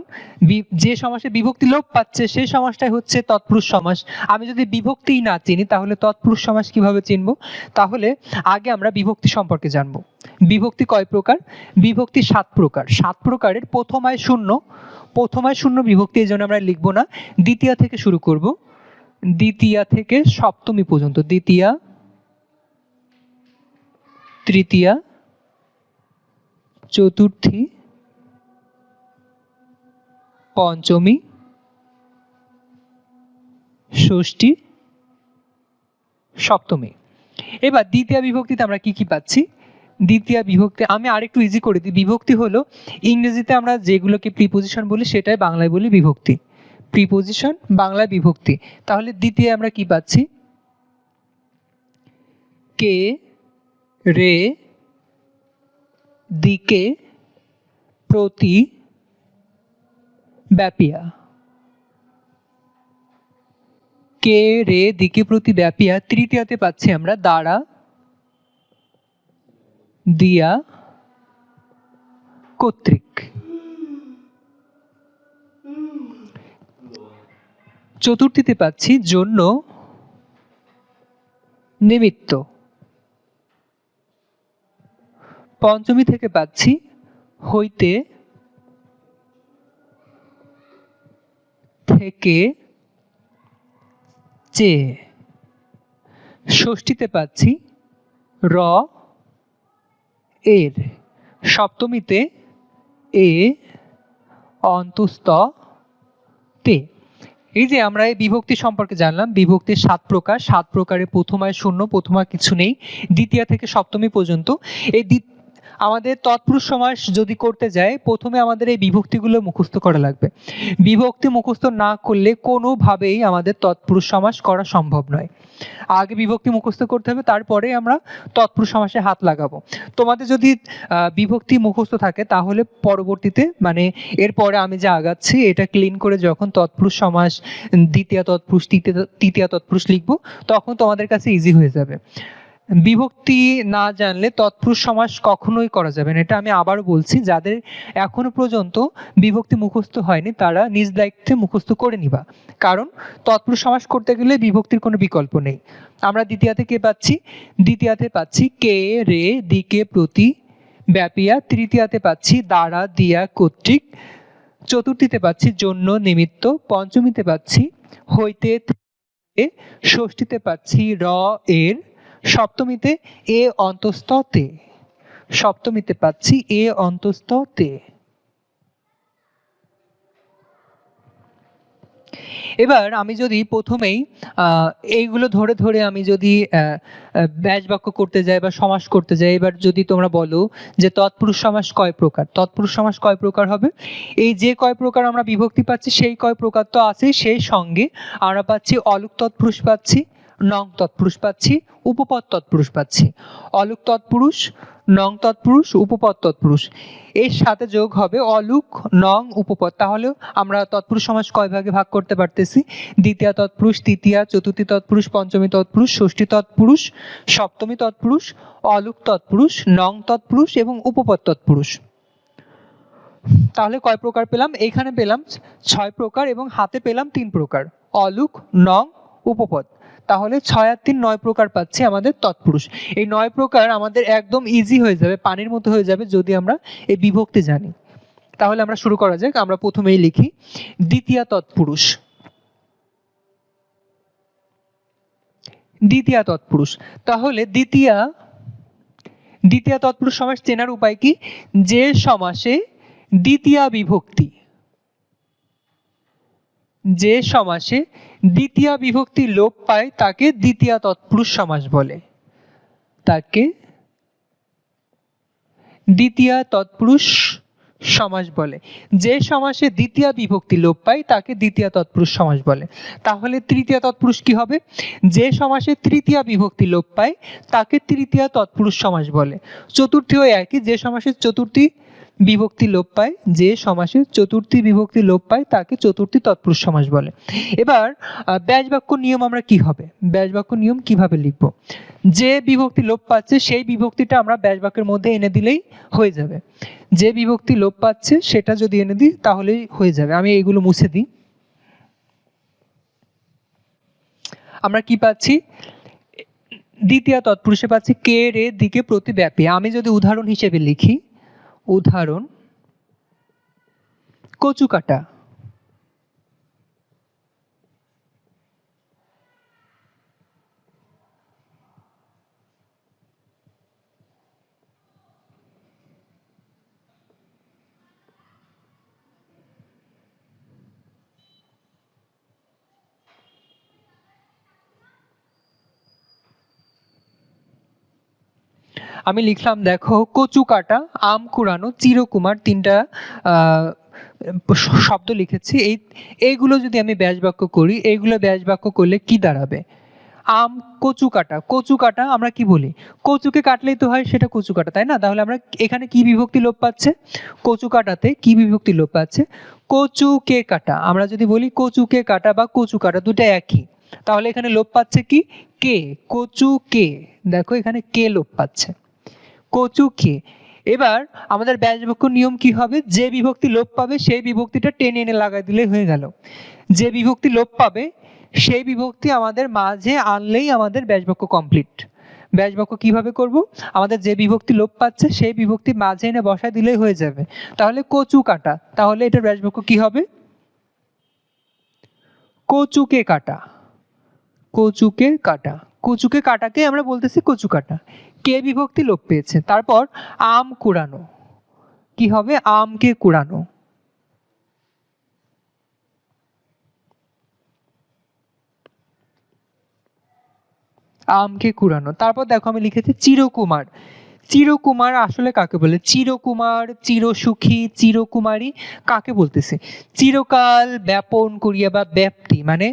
যে সমাসে বিভক্তি লোপ পাচ্ছে সেই সমাসটাই হচ্ছে তৎপুরুষ সমাস। আমি যদি বিভক্তিই না চিনি তাহলে তৎপুরুষ সমাস কিভাবে চিনব? তাহলে আগে আমরা বিভক্তি সম্পর্কে জানব। বিভক্তি কয় প্রকার? বিভক্তি 7 প্রকার। 7 প্রকারের প্রথমায় শূন্য বিভক্তি, এই জন্য আমরা লিখবো না, দ্বিতীয়া থেকে শুরু করব, দ্বিতীয়া থেকে সপ্তমী পর্যন্ত, দ্বিতীয়া, তৃতীয়া, চতুর্থী, পঞ্চমী, ষষ্ঠী, সপ্তমী। এবার দ্বিতীয় বিভক্তিতে আমরা কি কি পাচ্ছি? দ্বিতীয় বিভক্তি আমি আরেকটু ইজি করে দিই। বিভক্তি হলো ইংরেজিতে আমরা যেগুলোকে প্রিপোজিশন বলি সেটাই বাংলায় বলি বিভক্তি। প্রিপোজিশন, বাংলায় বিভক্তি। তাহলে দ্বিতীয় আমরা কি পাচ্ছি? কে, রে, দিকে, প্রতি, ব্যাপিয়া। কে, রে, দিকে, প্রতি, ব্যাপিয়া। তৃতীয়তে পাচ্ছি আমরা দ্বারা, দিয়া, কর্তৃক। চতুর্থীতে পাচ্ছি জন্য, নিমিত্ত। পঞ্চমী থেকে পাচ্ছি হইতে, থেকে, চেয়ে। ষষ্ঠীতে পাচ্ছি র, এর। সপ্তমীতে এ, অন্তস্থ, তে। এই যে আমরা এই বিভক্তি সম্পর্কে জানলাম। বিভক্তির 7 প্রকার। 7 প্রকারের প্রথমায় শূন্য, প্রথমায় কিছু নেই, দ্বিতীয়া থেকে সপ্তমী পর্যন্ত। এই আমাদের তৎপুরুষ সমাস যদি করতে যাই প্রথমে আমাদের এই বিভক্তিগুলো মুখস্থ করা লাগবে। বিভক্তি মুখস্থ না করলে কোনোভাবেই আমাদের তৎপুরুষ সমাস করা সম্ভব নয়। আগে বিভক্তি মুখস্থ করতে হবে, তারপরে আমরা তৎপুরুষ সমাসে হাত লাগাবো। তোমাদের যদি বিভক্তি মুখস্থ থাকে তাহলে পরবর্তীতে মানে এরপরে আমি যে আগাচ্ছি এটা ক্লিন করে যখন তৎপুরুষ সমাস, দ্বিতীয় তৎপুরুষ, তৃতীয় তৎপুরুষ লিখবো তখন তোমাদের কাছে ইজি হয়ে যাবে। বিভক্তি না জানলে তৎপুরুষ সমাস কখনোই করা যাবে না। এটা আমি আবারও বলছি, যাদের এখনো পর্যন্ত বিভক্তি মুখস্থ হয়নি তারা নিজ দায়িত্বে মুখস্থ করে নিবা, কারণ তৎপুরুষ সমাস করতে গেলে বিভক্তির কোনো বিকল্প নেই। আমরা দ্বিতীয়াতে কে পাচ্ছি? দ্বিতীয়াতে পাচ্ছি কে, রে, দিকে, প্রতি, ব্যাপিয়া। তৃতীয়াতে পাচ্ছি দ্বারা, দিয়া, কর্তৃক। চতুর্থীতে পাচ্ছি জন্য, নিমিত্ত। পঞ্চমীতে পাচ্ছি হইতে, থেকে। ষষ্ঠীতে পাচ্ছি র, এর। সপ্তমীতে এ, অন্তস্থ, তে। সপ্তমীতে পাচ্ছি এ, অন্তস্থ, তে। এবার আমি যদি প্রথমেই এইগুলো ধরে ধরে আমি যদি ব্যাস বাক্য করতে যাই বা সমাস করতে যাই, এবার যদি তোমরা বলো যে তৎপুরুষ সমাস কয় প্রকার, তৎপুরুষ সমাস কয় প্রকার হবে? এই যে কয় প্রকার আমরা বিভক্তি পাচ্ছি সেই কয় প্রকার তো আছে, সেই সঙ্গে আমরা পাচ্ছি অলুক তৎপুরুষ পাচ্ছি, নং তৎপুরুষ পাচ্ছি, উপপদ তৎপুরুষ পাচ্ছি। অলুক তৎপুরুষ, নং তৎপুরুষ, উপপদ তৎপুরুষ, এর সাথে যোগ হবে অলুক, নং, উপপদ। তাহলে আমরা তৎপুরুষ সমাস কয় ভাগে ভাগ করতে পারতেছি? দ্বিতীয় তৎপুরুষ, তৃতীয়া, চতুর্থী তৎপুরুষ, পঞ্চমী তৎপুরুষ, ষষ্ঠী তৎপুরুষ, সপ্তমী তৎপুরুষ, অলুক তৎপুরুষ, নং তৎপুরুষ এবং উপপদ তৎপুরুষ। তাহলে কয় প্রকার পেলাম? এখানে পেলাম 6 প্রকার এবং হাতে পেলাম 3 প্রকার, অলুক, নং, উপপদ। তাহলে 6 আর 3 9 প্রকার পাচ্ছি আমাদের তৎপুরুষ। এই 9 প্রকার আমাদের একদম ইজি হয়ে যাবে, পানির মতো হয়ে যাবে যদি আমরা এই বিভক্তি জানি। তাহলে আমরা শুরু করা যাক। আমরা প্রথমেই লিখি দ্বিতীয় তৎপুরুষ। দ্বিতীয় তৎপুরুষ, তাহলে দ্বিতীয় তৎপুরুষ সমাস চেনার উপায় কি? যে সমাসে দ্বিতীয় বিভক্তি, যে সমাসে দ্বিতীয় বিভক্তি লোপ পায় তাকে দ্বিতীয় তৎপুরুষ সমাস বলে। তাকে দ্বিতীয় তৎপুরুষ সমাস বলে। যে সমাসে দ্বিতীয় বিভক্তি লোপ পায় তাকে দ্বিতীয় তৎপুরুষ সমাস বলে। তাহলে তৃতীয় তৎপুরুষ কি হবে? যে সমাসে তৃতীয় বিভক্তি লোপ পায় তাকে তৃতীয় তৎপুরুষ সমাস বলে। চতুর্থীও একই, যে সমাসে চতুর্থী বিভক্তি লোপ পায়, যে সমাসে চতুর্থী বিভক্তি লোপ পায় তাকে চতুর্থী তৎপুরুষ সমাস বলে। এবার ব্যাসবাক্য নিয়ম আমরা কি হবে, ব্যাসবাক্য নিয়ম কিভাবে লিখব? যে বিভক্তি লোপ পাচ্ছে সেই বিভক্তিটা আমরা ব্যাসবাক্যের মধ্যে এনে দিলেই হয়ে যাবে। যে বিভক্তি লোপ পাচ্ছে সেটা যদি এনে দিই তাহলেই হয়ে যাবে। আমি এগুলো মুছে দিই। আমরা কি পাচ্ছি? দ্বিতীয় তৎপুরুষে পাচ্ছি কে রে দিকে প্রতিব্যাপী। আমি যদি উদাহরণ হিসেবে লিখি, উদাহরণ কচু কাটা। আমি লিখলাম, দেখো কচু কাটা, আম কুড়ানো, চিরকুমার, তিনটা শব্দ লিখেছি। এইগুলো যদি আমি ব্যাসবাক্য করি, এইগুলো ব্যাসবাক্য করলে কি দাঁড়াবে? আম কচু কাটা, কচু কাটা আমরা কি বলি? কচুকে কাটলেই তো হয় সেটা কচু কাটা, তাই না? তাহলে আমরা এখানে কি বিভক্তি লোপ পাচ্ছে? কচু কাটাতে কি বিভক্তি লোপ পাচ্ছে? কচুকে কাটা। আমরা যদি বলি কচুকে কাটা বা কচু কাটা, দুটো একই। তাহলে এখানে লোপ পাচ্ছে কি? কে। কচু কে, দেখো এখানে কে লোপ পাচ্ছে, কচু কে। এবার আমাদের ব্যাসবাক্য নিয়ম কি হবে? যে বিভক্তি লোপ পাবে সেই বিভক্তিটা টেনে এনে লাগাই দিলে হয়ে গেল। যে বিভক্তি লোপ পাবে সেই বিভক্তি আমাদের মাঝে আনলেই আমাদের ব্যাসবাক্য কমপ্লিট। ব্যাসবাক্য কিভাবে করব? আমাদের যে বিভক্তি লোপ পাচ্ছে সেই বিভক্তি মাঝে এনে বসায় দিলেই হয়ে যাবে। তাহলে কচু কাটা, তাহলে এটার ব্যাসবাক্য কি হবে? কচুকে কাটা, কচুকে কাটা। কচুকে কাটাকে আমরা বলতেছি কচু কাটা। কে বিভক্তি লোপ পেয়েছে। তারপর আম কুড়ানো, কি হবে? আমকে কুড়ানো। আমকে কুড়ানো। তারপর দেখো আমি লিখেছি চিরকুমার। চিরকুমার আসলে কাকে বলে? চিরকুমার, চিরসুখী, চিরকুমারী কাকে বলতেছে? চিরকাল ব্যাপন করিয়া বা ব্যাপ্তি, মানে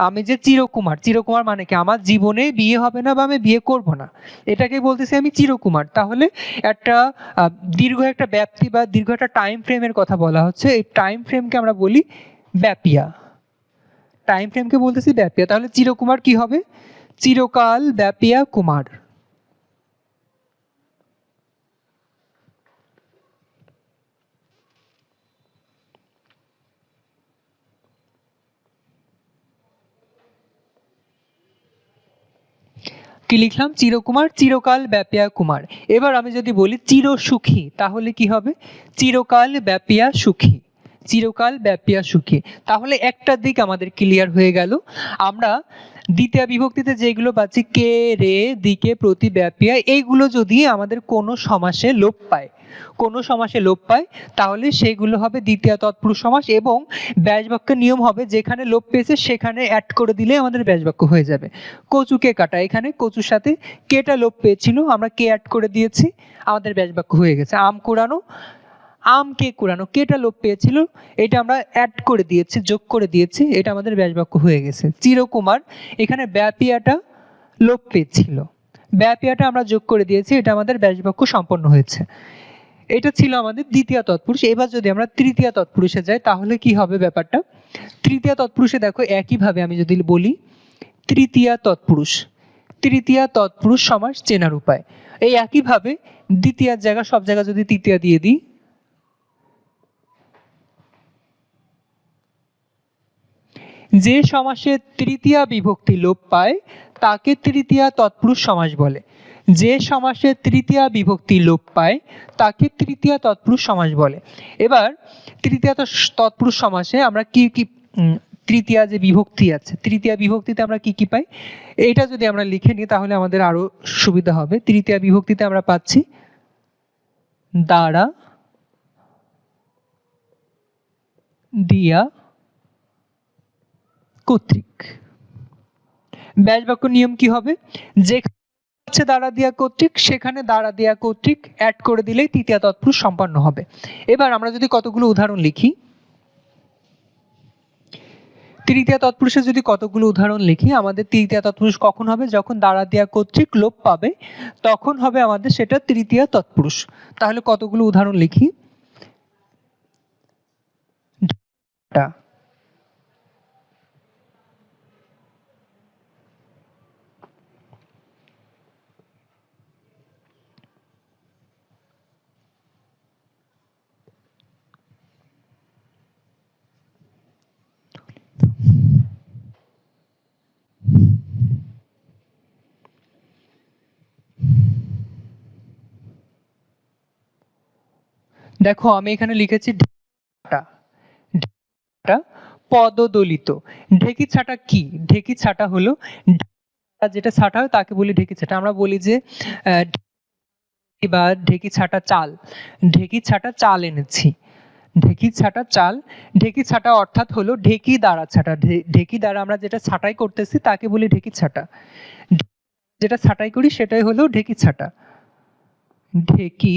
আমি যে চিরকুমার, চিরকুমার মানে কি? আমার জীবনে বিয়ে হবে না বা আমি বিয়ে করব না, এটাকে বলতেছি আমি চিরকুমার। তাহলে একটা দীর্ঘ একটা ব্যাপ্তি বা দীর্ঘ একটা টাইম ফ্রেমের কথা বলা হচ্ছে। এই টাইম ফ্রেমকে আমরা বলি ব্যাপিয়া। টাইম ফ্রেমকে বলতেছি ব্যাপিয়া। তাহলে চিরকুমার কি হবে? চিরকাল ব্যাপিয়া কুমার। কি লিখলাম? চিরকুমার, চিরকাল ব্যাপিয়া কুমার। এবার আমি যদি বলি চিরসুখী, তাহলে কি হবে? চিরকাল ব্যাপিয়া সুখী, চিরকাল ব্যাপিয়া সুখী। তাহলে একটা দিক আমাদের ক্লিয়ার হয়ে গেল। আমরা দ্বিতীয় বিভক্তিতে যেগুলো পাচ্ছি কে রে দিকে প্রতি ব্যাপিয়া, এইগুলো যদি আমাদের কোনো সমাসে লোপ পায়, কোনো সমাসে লোপ পায়, তাহলে সেগুলো হবে দ্বিতীয় তৎপুরুষ সমাস। এবং ব্যাসবাক্যের নিয়ম হবে যেখানে লোপ পেয়েছে সেখানে অ্যাড করে দিলে আমাদের ব্যাসবাক্য হয়ে যাবে। কচুকে কাটা, এখানে কচুর সাথে কেটা লোপ পেয়েছিল, আমরা কে অ্যাড করে দিয়েছি, আমাদের ব্যাসবাক্য হয়ে গেছে। আম কুড়ানো, আমকে কুড়ানো, কেটা লোপ পেয়েছিল, এটা আমরা অ্যাড করে দিয়েছি, যোগ করে দিয়েছি, এটা আমাদের ব্যাসবাক্য হয়ে গেছে। চিরকুমার, এখানে ব্যাপিয়াটা লোপ পেয়েছিল, ব্যাপিয়াটা আমরা যোগ করে দিয়েছি, এটা আমাদের ব্যাসবাক্য সম্পন্ন হয়েছে। এটা ছিল আমাদের দ্বিতীয় তৎপুরুষ। এবার যদি আমরা তৃতীয় তৎপুরুষে যাই তাহলে কি হবে ব্যাপারটা? তৃতীয় তৎপুরুষে দেখো একইভাবে আমি যদি বলি তৃতীয় তৎপুরুষ, তৃতীয় তৎপুরুষ সমাস চেনার উপায় এই একইভাবে দ্বিতীয় জায়গা সব জায়গা যদি তৃতীয় দিয়ে দিই, যে সমাসে তৃতীয় বিভক্তি লোপ পায় তাকে তৃতীয় তৎপুরুষ সমাস বলে। যে সমাসে তৃতীয় বিভক্তি লোপ পায় তাকে তৃতীয় তৎপুরুষ সমাস বলে। এবার তৃতীয় তৎপুরুষ সমাসে আমরা কি কি তৃতীয় যে বিভক্তি আছে, তৃতীয় বিভক্তিতে আমরা কি কি পাই এটা যদি আমরা লিখে নিই তাহলে আমাদের আরো সুবিধা হবে। তৃতীয় বিভক্তিতে আমরা পাচ্ছি দ্বারা, দিয়া, কর্তৃক। ব্যাসবাক্য নিয়ম কি হবে? যেখানে দ্বারা দিয়া কর্তৃক সেখানে দ্বারা দিয়া কর্তৃক অ্যাড করে দিলেই তৃতীয় তৎপুরুষ সম্পন্ন হবে। এবার আমরা যদি কতগুলো উদাহরণ লিখি, তৃতীয় তৎপুরুষে যদি কতগুলো উদাহরণ লিখি, আমাদের তৃতীয় তৎপুরুষ কখন হবে? যখন দ্বারা দিয়া কর্তৃক লোপ পাবে তখন হবে আমাদের সেটা তৃতীয় তৎপুরুষ। তাহলে কতগুলো উদাহরণ লিখি, দেখো আমি এখানে লিখেছি ঢেকিছাটা। ঢেকিছাটা পদদলিত। ঢেকিছাটা কি? ঢেকিছাটা হলো যেটা ছাটা হয় তাকে বলি ঢেকিছাটা। আমরা বলি যে বা ঢেকিছাটা চাল, ঢেকিছাটা চাল এনেছি। ঢেকিছাটা চাল, ঢেকিছাটা অর্থাৎ হলো ঢেকি দ্বারা ছাটা। ঢেকি দ্বারা আমরা যেটা ছাটাই করতেছি তাকে বলি ঢেকিছাটা। যেটা ছাটাই করি সেটাই হলো ঢেকিছাটা। ঢেকি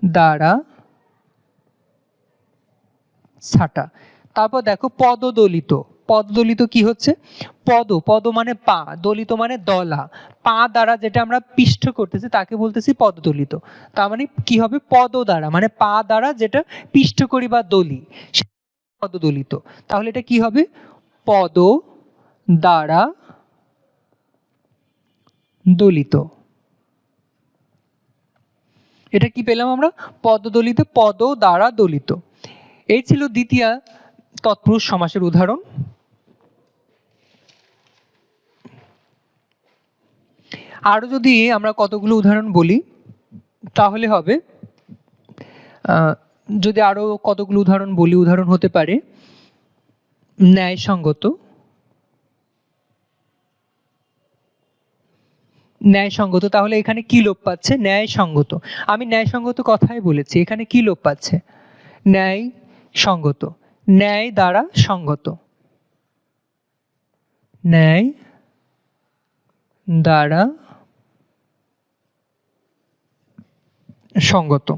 দ্বারা ছাটা। তারপর দেখো পদদলিত। পদদলিত কি হচ্ছে? পদ মানে পা, দলিত মানে দলা। পা দ্বারা যেটা আমরা পিষ্ট করতেছি তাকে বলতেছি পদদলিত। তার মানে কি হবে? পদ দ্বারা মানে পা দ্বারা যেটা পিষ্ট করি বা দলি, পদদলিত। তাহলে এটা কি হবে? পদ দ্বারা দলিত। এটা কি পেলাম আমরা? পদদলিত, পদ দ্বারা দলিত। এই ছিল দ্বিতীয় তৎপুরুষ সমাসের উদাহরণ। আরো যদি আমরা কতগুলো উদাহরণ বলি তাহলে হবে, যদি আরো কতগুলো উদাহরণ বলি, উদাহরণ হতে পারে ন্যায়সঙ্গত। ন্যায়সঙ্গত, তাহলে এখানে কি লোপ পাচ্ছে? ন্যায়সঙ্গত। আমি ন্যায়সঙ্গত কথাই বলেছি, এখানে কি লোপ পাচ্ছে? ন্যায় সঙ্গত। ন্যায় দ্বারা সঙ্গত। ন্যায় দ্বারা সঙ্গত।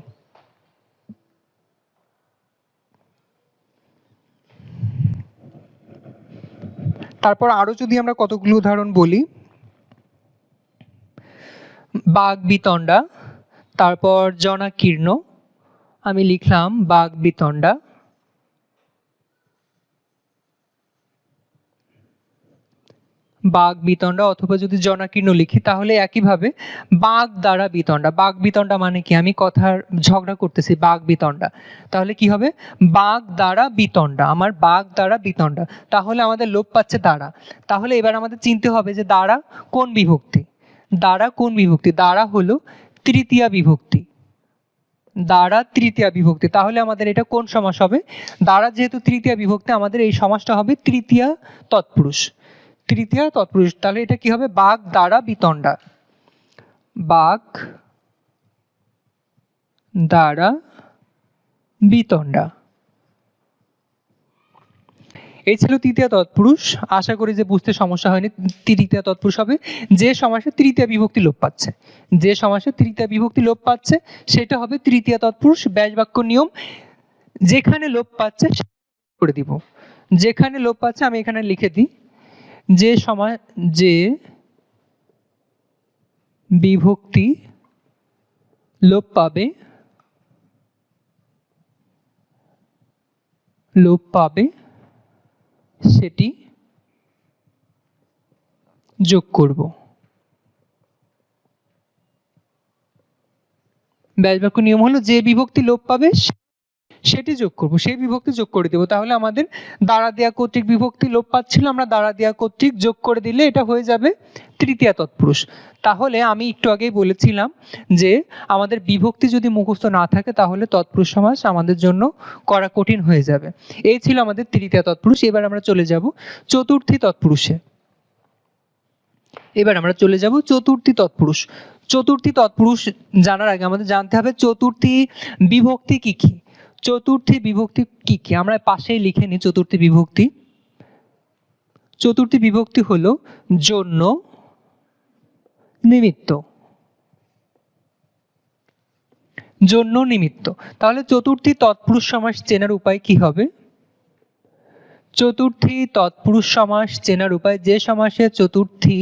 তারপর আরো যদি আমরা কতগুলো উদাহরণ বলি, বাঘ বিতণ্ডা, তারপর জনাকীর্ণ। আমি লিখলাম বাঘ বিতণ্ডা। বাঘ বিতণ্ডা অথবা যদি জনাকীর্ণ লিখি তাহলে একইভাবে বাঘ দ্বারা বিতণ্ডা। বাঘ বিতণ্ডা মানে কি? আমি কথার ঝগড়া করতেছি, বাঘ বিতণ্ডা। তাহলে কি হবে? বাঘ দ্বারা বিতণ্ডা। আমার বাঘ দ্বারা বিতণ্ডা। তাহলে আমাদের লোপ পাচ্ছে দ্বারা। তাহলে এবার আমাদের চিনতে হবে যে দ্বারা কোন বিভক্তি। দ্বারা কোন বিভক্তি? দ্বারা হলো তৃতীয়া বিভক্তি। দ্বারা তৃতীয়া বিভক্তি। তাহলে আমাদের এটা কোন সমাস হবে? দ্বারা যেহেতু তৃতীয়া বিভক্তি, আমাদের এই সমাসটা হবে তৃতীয়া তৎপুরুষ। তৃতীয় তৎপুরুষ। তাহলে এটা কি হবে? বাঘ দ্বারা বিতণ্ডা। বাঘ দ্বারা বিতণ্ডা। এই ছিল তৃতীয় তৎপুরুষ। আশা করি যে বুঝতে সমস্যা হয়নি। তৃতীয় তৎপুরুষ হবে যে সমাসে তৃতীয় বিভক্তি লোপ পাচ্ছে। যে সমাসে তৃতীয় বিভক্তি লোপ পাচ্ছে সেটা হবে তৃতীয় তৎপুরুষ। ব্যাস বাক্য নিয়ম, যেখানে লোপ পাচ্ছে করে দিব। যেখানে লোপ পাচ্ছে আমি এখানে লিখে দিই, যে সময় যে বিভক্তি লোপ পাবে, লোপ পাবে সেটি যোগ করব। ব্যাস বাক্য নিয়ম হলো যে বিভক্তি লোপ পাবে সেটি যোগ করব, সেই বিভক্তি যোগ করে দেব। তাহলে আমাদের দ্বারা দেয়া কর্তৃক বিভক্তি লোপ পাচ্ছিল, আমরা দ্বারা দেয়া কর্তৃক যোগ করে দিলে এটা হয়ে যাবে তৃতীয়া তৎপুরুষ। তাহলে আমি একটু আগেই বলেছিলাম যে আমাদের বিভক্তি যদি মুখস্থ না থাকে তাহলে তৎপুরুষ সমাস আমাদের জন্য করা কঠিন হয়ে যাবে। এই ছিল আমাদের তৃতীয়া তৎপুরুষ। এবার আমরা চলে যাব চতুর্থী তৎপুরুষে। এবার আমরা চলে যাব চতুর্থী তৎপুরুষ। চতুর্থী তৎপুরুষ জানার আগে আমাদের জানতে হবে চতুর্থী বিভক্তি কি কি। চতুর্থী বিভক্তি কি কি আমরা পাশেই লিখে নিই। চতুর্থী বিভক্তি, চতুর্থী বিভক্তি হলো জন্য, নিমিত্ত। জন্য নিমিত্ত। তাহলে চতুর্থী তৎপুরুষ সমাস চেনার উপায় কি হবে? চতুর্থী তৎপুরুষ সমাস চেনার উপায়, যে সমাসে চতুর্থী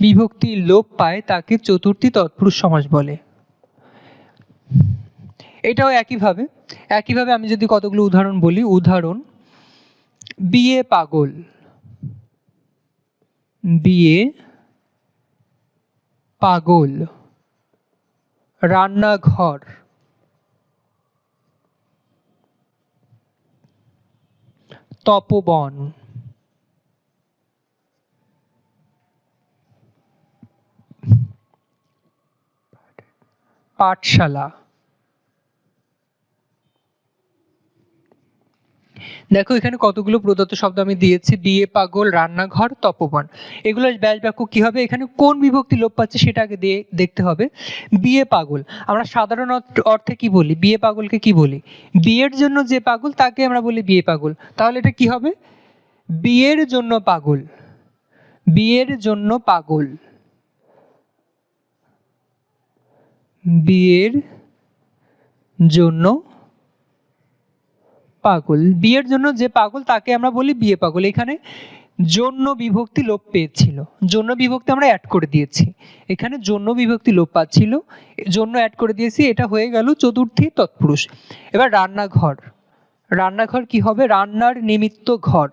বিভক্তি লোপ পায় তাকে চতুর্থী তৎপুরুষ সমাস বলে। এটাও একইভাবে আমি যদি কতগুলো উদাহরণ বলি, উদাহরণ বিয়ে পাগল, বিয়ে পাগল, রান্নাঘর, তপবন, পাঠশালা। দেখো এখানে কতগুলো প্রদত্ত শব্দ আমি দিয়েছি, বিয়ে পাগল, রান্নাঘর, তপবন। এগুলো ব্যাস বাক্য কি হবে, এখানে কোন বিভক্তি লোপ পাচ্ছে সেটা আগে দেখতে হবে। বিয়ে পাগল, আমরা সাধারণ অর্থে কি বলি, বিয়ে পাগলকে কি বলি, বিয়ের জন্য যে পাগল তাকে আমরা বলি বিয়ে পাগল। তাহলে এটা কি হবে, বিয়ের জন্য পাগল, বিয়ের জন্য পাগল, বিয়ের জন্য পাগল। বিয়ের জন্য যে পাগল তাকে আমরা বলি বিয়ে পাগল। এখানে জন্য বিভক্তি লোপ পেয়েছিল, জন্য বিভক্তি আমরা অ্যাড করে দিয়েছি, এখানে জন্য বিভক্তি লোপ পাচ্ছিল, জন্য অ্যাড করে দিয়েছি, এটা হয়ে গেল চতুর্থী তৎপুরুষ। এবার রান্নাঘর, রান্নাঘর কি হবে, রান্নার নিমিত্ত ঘর,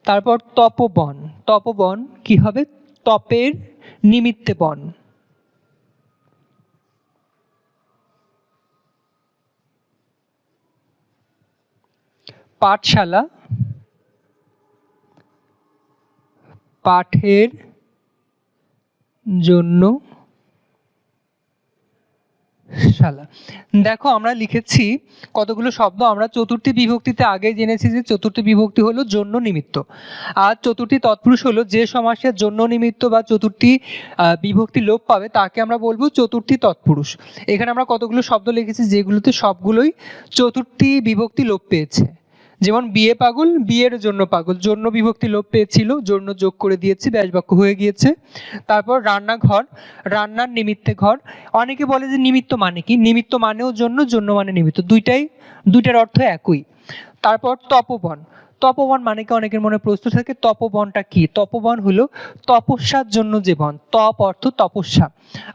তারপর তপবন, তপবন কি হবে, তপের নিমিত্তে বন, পাঠশালা, পাঠের জন্য শালা। দেখো আমরা লিখেছি কতগুলো শব্দ, আমরা চতুর্থী বিভক্তিতে আগে জেনেছি যে চতুর্থী বিভক্তি হলো জন্য নিমিত্ত, আর চতুর্থী তৎপুরুষ হলো যে সমাসের জন্য নিমিত্ত বা চতুর্থী বিভক্তি লোপ পাবে তাকে আমরা বলবো চতুর্থী তৎপুরুষ। এখানে আমরা কতগুলো শব্দ লিখেছি যেগুলোতে সবগুলোই চতুর্থী বিভক্তি লোপ পেয়েছে, যেমন বিয়ে পাগল, বিয়ের জন্য পাগল, জন্য বিভক্তি লোপ পেয়েছিল, জন্য যোগ করে দিয়েছি, ব্যাস বাক্য হয়ে গিয়েছে। তারপর রান্নাঘর, রান্নার নিমিত্তে ঘর। অনেকে বলে যে নিমিত্ত মানে কি, নিমিত্ত মানেও জন্য, জন্য মানে নিমিত্ত, দুইটার অর্থ একই। তারপর তপবন, তপবন মানে কি অনেকের মনে প্রশ্ন থাকে, তপবনটা কি, তপবন হলো তপস্যার জন্য যে বন, তপ অর্থ তপস্যা।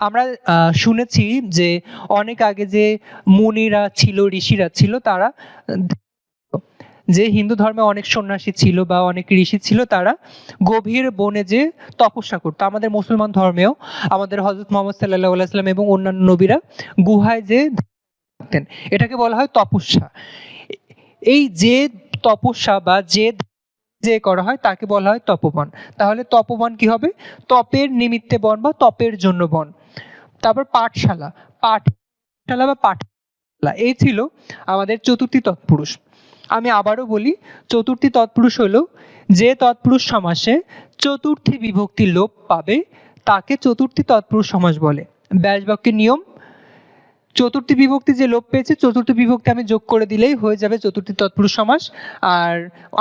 আমরা শুনেছি যে অনেক আগে যে মুনিরা ছিল, ঋষিরা ছিল, তারা যে হিন্দু ধর্মে অনেক সন্ন্যাসী ছিল বা অনেক ঋষি ছিল, তারা গভীর বনে যে তপস্যা করতো। আমাদের মুসলমান ধর্মেও আমাদের হযরত মুহাম্মদ সাল্লাল্লাহু আলাইহি ওয়াসাল্লাম এবং অন্যান্য নবীরা গুহায় যে থাকতেন, এটাকে বলা হয় তপস্যা। এই যে তপস্যা বা যে করা হয় তাকে বলা হয় তপবন। তাহলে তপবন কি হবে, তপের নিমিত্তে বন বা তপের জন্য বন। তারপর পাঠশালা, পাঠশালা বা পাঠশালা, এই ছিল আমাদের চতুর্থী তৎপুরুষ। আমি আবারও বলি, চতুর্থী তৎপুরুষ হলো যে তৎপুরুষ সমাসে চতুর্থী বিভক্তি লোপ পাবে তাকে চতুর্থী তৎপুরুষ সমাস বলে। ব্যাস বাক্যের নিয়ম, চতুর্থী বিভক্তি যে লোপ পেয়েছে চতুর্থী বিভক্তি আমি যোগ করে দিলেই হয়ে যাবে চতুর্থী তৎপুরুষ সমাস। আর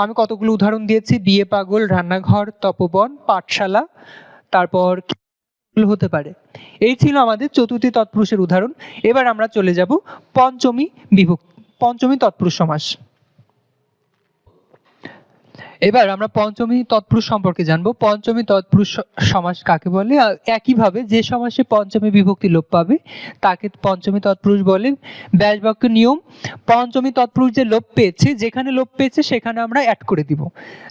আমি কতগুলো উদাহরণ দিয়েছি, বিয়ে পাগল, রান্নাঘর, তপবন, পাঠশালা, তারপর হতে পারে। এই ছিল আমাদের চতুর্থী তৎপুরুষের উদাহরণ। এবার আমরা চলে যাব পঞ্চমী বিভক্তি, পঞ্চমী তৎপুরুষ সমাস। এবার আমরা পঞ্চমী তৎপুরুষ সম্পর্কে জানবো। পঞ্চমী তৎপুরুষ সমাস কাকে বলে, একইভাবে যে সমাসে পঞ্চমী বিভক্তি লোপ পাবে তাকে পঞ্চমী তৎপুরুষ বলে। ব্যাস বাক্য নিয়ম, পঞ্চমী তৎপুরুষ যে লোপ পেয়েছে, যেখানে লোপ পেয়েছে সেখানে আমরা অ্যাড করে দিব।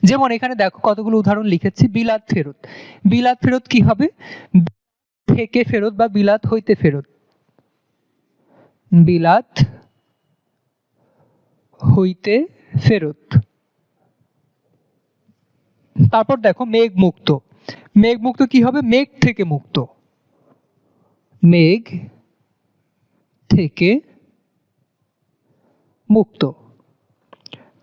যেমন এখানে দেখো কতগুলো উদাহরণ লিখেছি, বিলাত ফেরত, বিলাত ফেরত কি হবে, থেকে ফেরত বা বিলাত হইতে ফেরত, বিলাত হইতে ফেরত। তারপর দেখো মেঘ মুক্ত, মেঘ মুক্ত কি হবে, মেঘ থেকে মুক্ত, মেঘ থেকে মুক্ত।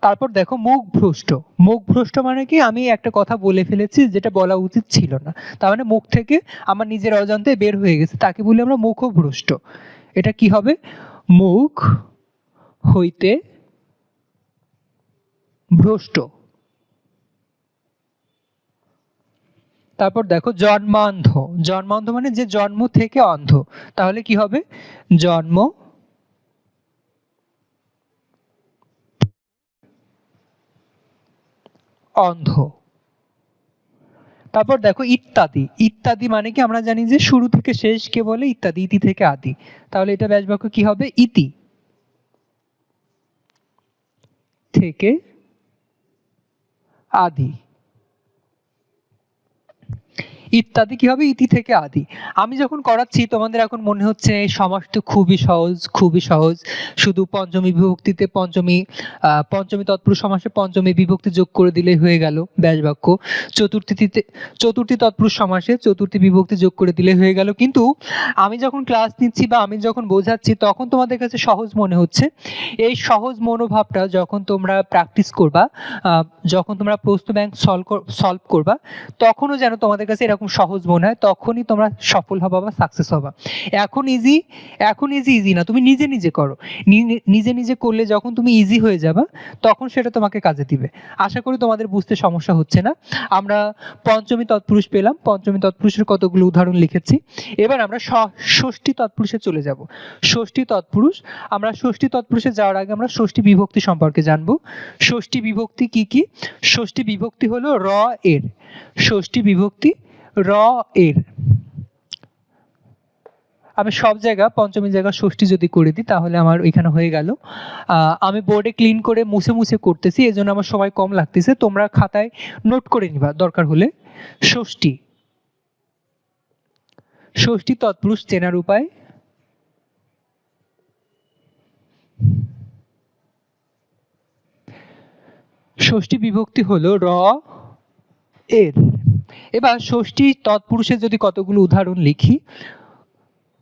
তারপর দেখো মুখ ভ্রষ্ট, মুখ ভ্রষ্ট মানে কি, আমি একটা কথা বলে ফেলেছি যেটা বলা উচিত ছিল না, তার মানে মুখ থেকে আমার নিজের অজান্তে বের হয়ে গেছে, তাকে বলি আমরা মুখভ্রষ্ট। এটা কি হবে, মুখ হইতে ভ্রষ্ট। তারপর দেখো জন্মান্ধ, জন্মান্ধ মানে যে জন্ম থেকে অন্ধ, তাহলে কি হবে, জন্ম অন্ধ। তারপর দেখো ইত্যাদি, ইত্যাদি মানে কি আমরা জানি যে শুরু থেকে শেষ কে বলে ইত্যাদি, ইতি থেকে আদি, তাহলে এটা ব্যাস বাক্য কি হবে? ইতি থেকে আদি। ইত্যাদি কি হবে? ইতি থেকে আদি। আমি যখন করাচ্ছি তোমাদের এখন মনে হচ্ছে এই সমাস তো খুবই সহজ, খুবই সহজ, শুধু পঞ্চমী বিভক্তিতে পঞ্চমী তৎপুরুষ সমাসে পঞ্চমী বিভক্তি যোগ করে দিলেই হয়ে গেল ব্যাস বাক্য। চতুর্থী তৎপুরুষ সমাসে চতুর্থী বিভক্তি যোগ করে দিলে হয়ে গেল। কিন্তু আমি যখন ক্লাস নিচ্ছি বা আমি যখন বোঝাচ্ছি তখন তোমাদের কাছে সহজ মনে হচ্ছে। এই সহজ মনোভাবটা যখন তোমরা প্র্যাকটিস করবা, যখন তোমরা প্রশ্ন ব্যাংক সলভ করবা, তখনও যেন তোমাদের কাছে এরকম সহজ মনে হয়, তখনই তোমরা সফল হবা বা সাকসেস হবা। এখন ইজি না, তুমি নিজে নিজে করো। নিজে নিজে করলে যখন তুমি ইজি হয়ে যাবা তখন সেটা তোমাকে কাজে দিবে। আশা করি তোমাদের বুঝতে সমস্যা হচ্ছে না। আমরা পঞ্চমী তৎপুরুষ পেলাম, পঞ্চমী তৎপুরুষের কতগুলো উদাহরণ লিখেছি। এবার আমরা ষষ্ঠী তৎপুরুষে চলে যাব। ষষ্ঠী তৎপুরুষ, আমরা ষষ্ঠী তৎপুরুষে যাওয়ার আগে আমরা ষষ্ঠী বিভক্তি সম্পর্কে জানবো। ষষ্ঠী বিভক্তি কি কি? ষষ্ঠী বিভক্তি হলো র এর। ষষ্ঠী বিভক্তি র এর। আমি সব জায়গা পঞ্চমী জায়গা ষষ্ঠী যদি করে দিই তাহলে আমার এখানে হয়ে গেল। আমি বোর্ডে ক্লিন করে মুছে মুছে করতেছি, এজন্য আমার সময় কম লাগতেছে, তোমরা খাতায় নোট করে নিবা দরকার হলে। ষষ্ঠী, ষষ্ঠী তৎপুরুষ চেনার উপায়, ষষ্ঠী বিভক্তি হলো র এর। এবার ষষ্ঠী তৎপুরুষের যদি কতগুলো উদাহরণ লিখি।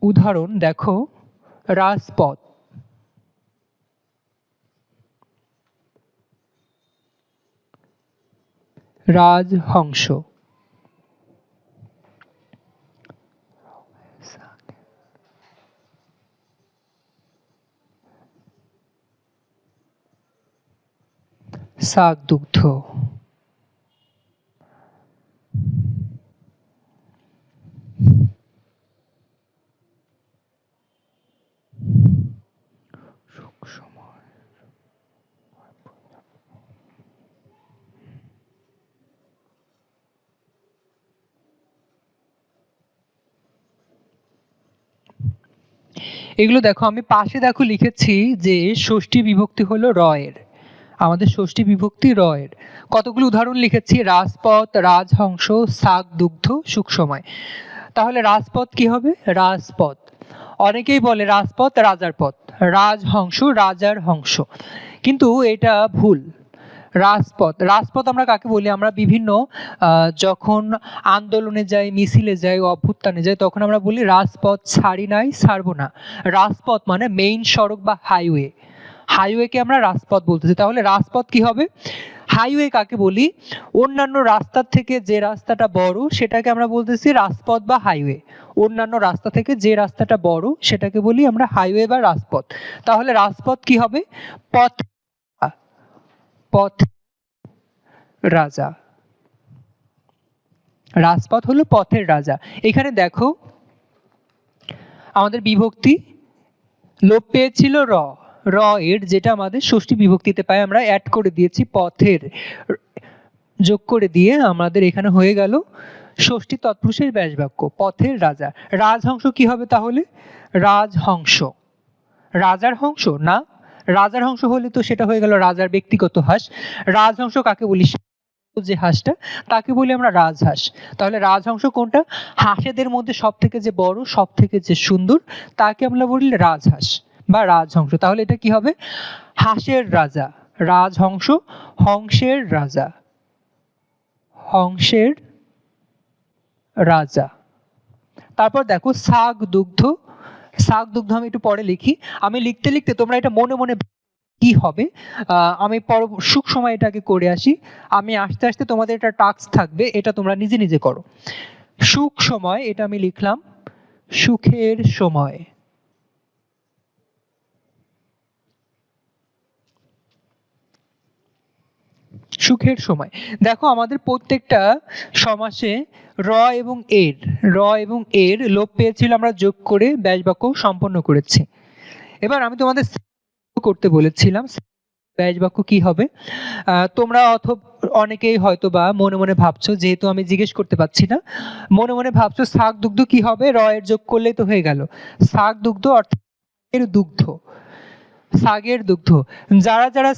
উদাহরণ দেখো, রাজপথ, রাজহংস, শাকদুগ্ধ, এগুলো দেখো আমি পাশে দেখো লিখেছি যে ষষ্ঠী বিভক্তি হলো র এর। আমাদের ষষ্ঠী বিভক্তি র এর। কতগুলো উদাহরণ লিখেছি, রাজপথ, রাজহংস, শাকদুগ্ধ, সুখসময়। তাহলে রাজপথ কি হবে? রাজপথ। অনেকেই বলে রাজপথ রাজার পথ, রাজহংস রাজার হংস, কিন্তু এটা ভুল। রাজপথ, রাজপথ আমরা কাকে বলি? আমরা বিভিন্ন যখন আন্দোলনে যাই, মিছিলে যাই, অভ্যুত্থানে যাই, তখন আমরা বলি রাজপথ ছাড়ি নাই, ছাড়বো না। রাজপথ মানে মেইন সড়ক বা হাইওয়ে, হাইওয়েকে আমরা রাজপথ বলতেছি। তাহলে রাজপথ কি হবে? হাইওয়ে কাকে বলি? অন্যান্য রাস্তার থেকে যে রাস্তাটা বড় সেটাকে আমরা বলতেছি রাজপথ বা হাইওয়ে। অন্যান্য রাস্তা থেকে যে রাস্তাটা বড় সেটাকে বলি আমরা হাইওয়ে বা রাজপথ। তাহলে রাজপথ কি হবে? পথ, পথ রাজা। রাজপথ হলো পথের রাজা। এখানে দেখো আমাদের বিভক্তি লোপ পেয়েছিল র, র এর, যেটা আমাদের ষষ্ঠী বিভক্তিতে পাই, আমরা অ্যাড করে দিয়েছি পথের, যোগ করে দিয়ে আমাদের এখানে হয়ে গেল ষষ্ঠী তৎপুরুষের ব্যাস বাক্য পথের রাজা। রাজহংস কি হবে তাহলে? রাজহংস, রাজার হংস না, রাজার হংস হলে তো সেটা হয়ে গেল রাজার ব্যক্তিগত হাঁস। রাজহংস কাকে বলি? যে হাঁসটা তাকে বলি আমরা রাজহাঁস। তাহলে রাজহংস কোনটা? হাঁসেদের মধ্যে সব থেকে যে বড়, সব থেকে যে সুন্দর, তাকে আমরা বলি রাজহাঁস বা রাজহংস। তাহলে এটা কি হবে? হাঁসের রাজা, রাজহংস, হংসের রাজা, হংসের রাজা। তারপর দেখো শাকদুগ্ধ, শাকদুগ্ধ আমি একটু পরে লিখি। আমি লিখতে লিখতে তোমরা এটা মনে মনে কি হবে, আমি সুখ সময় এটাকে করে আসি। আমি আস্তে আস্তে তোমাদের একটা টাস্ক থাকবে, এটা তোমরা নিজে নিজে করো। সুখ সময়, এটা আমি লিখলাম সুখের সময়। সুখের সময়। দেখো আমাদের প্রত্যেকটা সমাসে র এবং এর, র এবং এর লোপ পেয়েছিল, আমরা যোগ করে ব্যাস বাক্য সম্পন্ন করেছি। এবার আমি তোমাদের করতে বলেছিলাম ব্যাস বাক্য কি হবে। তোমরা অনেকেই হয়তো বা মনে মনে ভাবছো, যেহেতু আমি জিজ্ঞেস করতে পারছি না, মনে মনে ভাবছো শাক দুগ্ধ কি হবে, রয়ের যোগ করলেই তো হয়ে গেল। শাক দুগ্ধ অর্থাৎ এর দুগ্ধ, শাকের দুগ্ধ। যারা যারা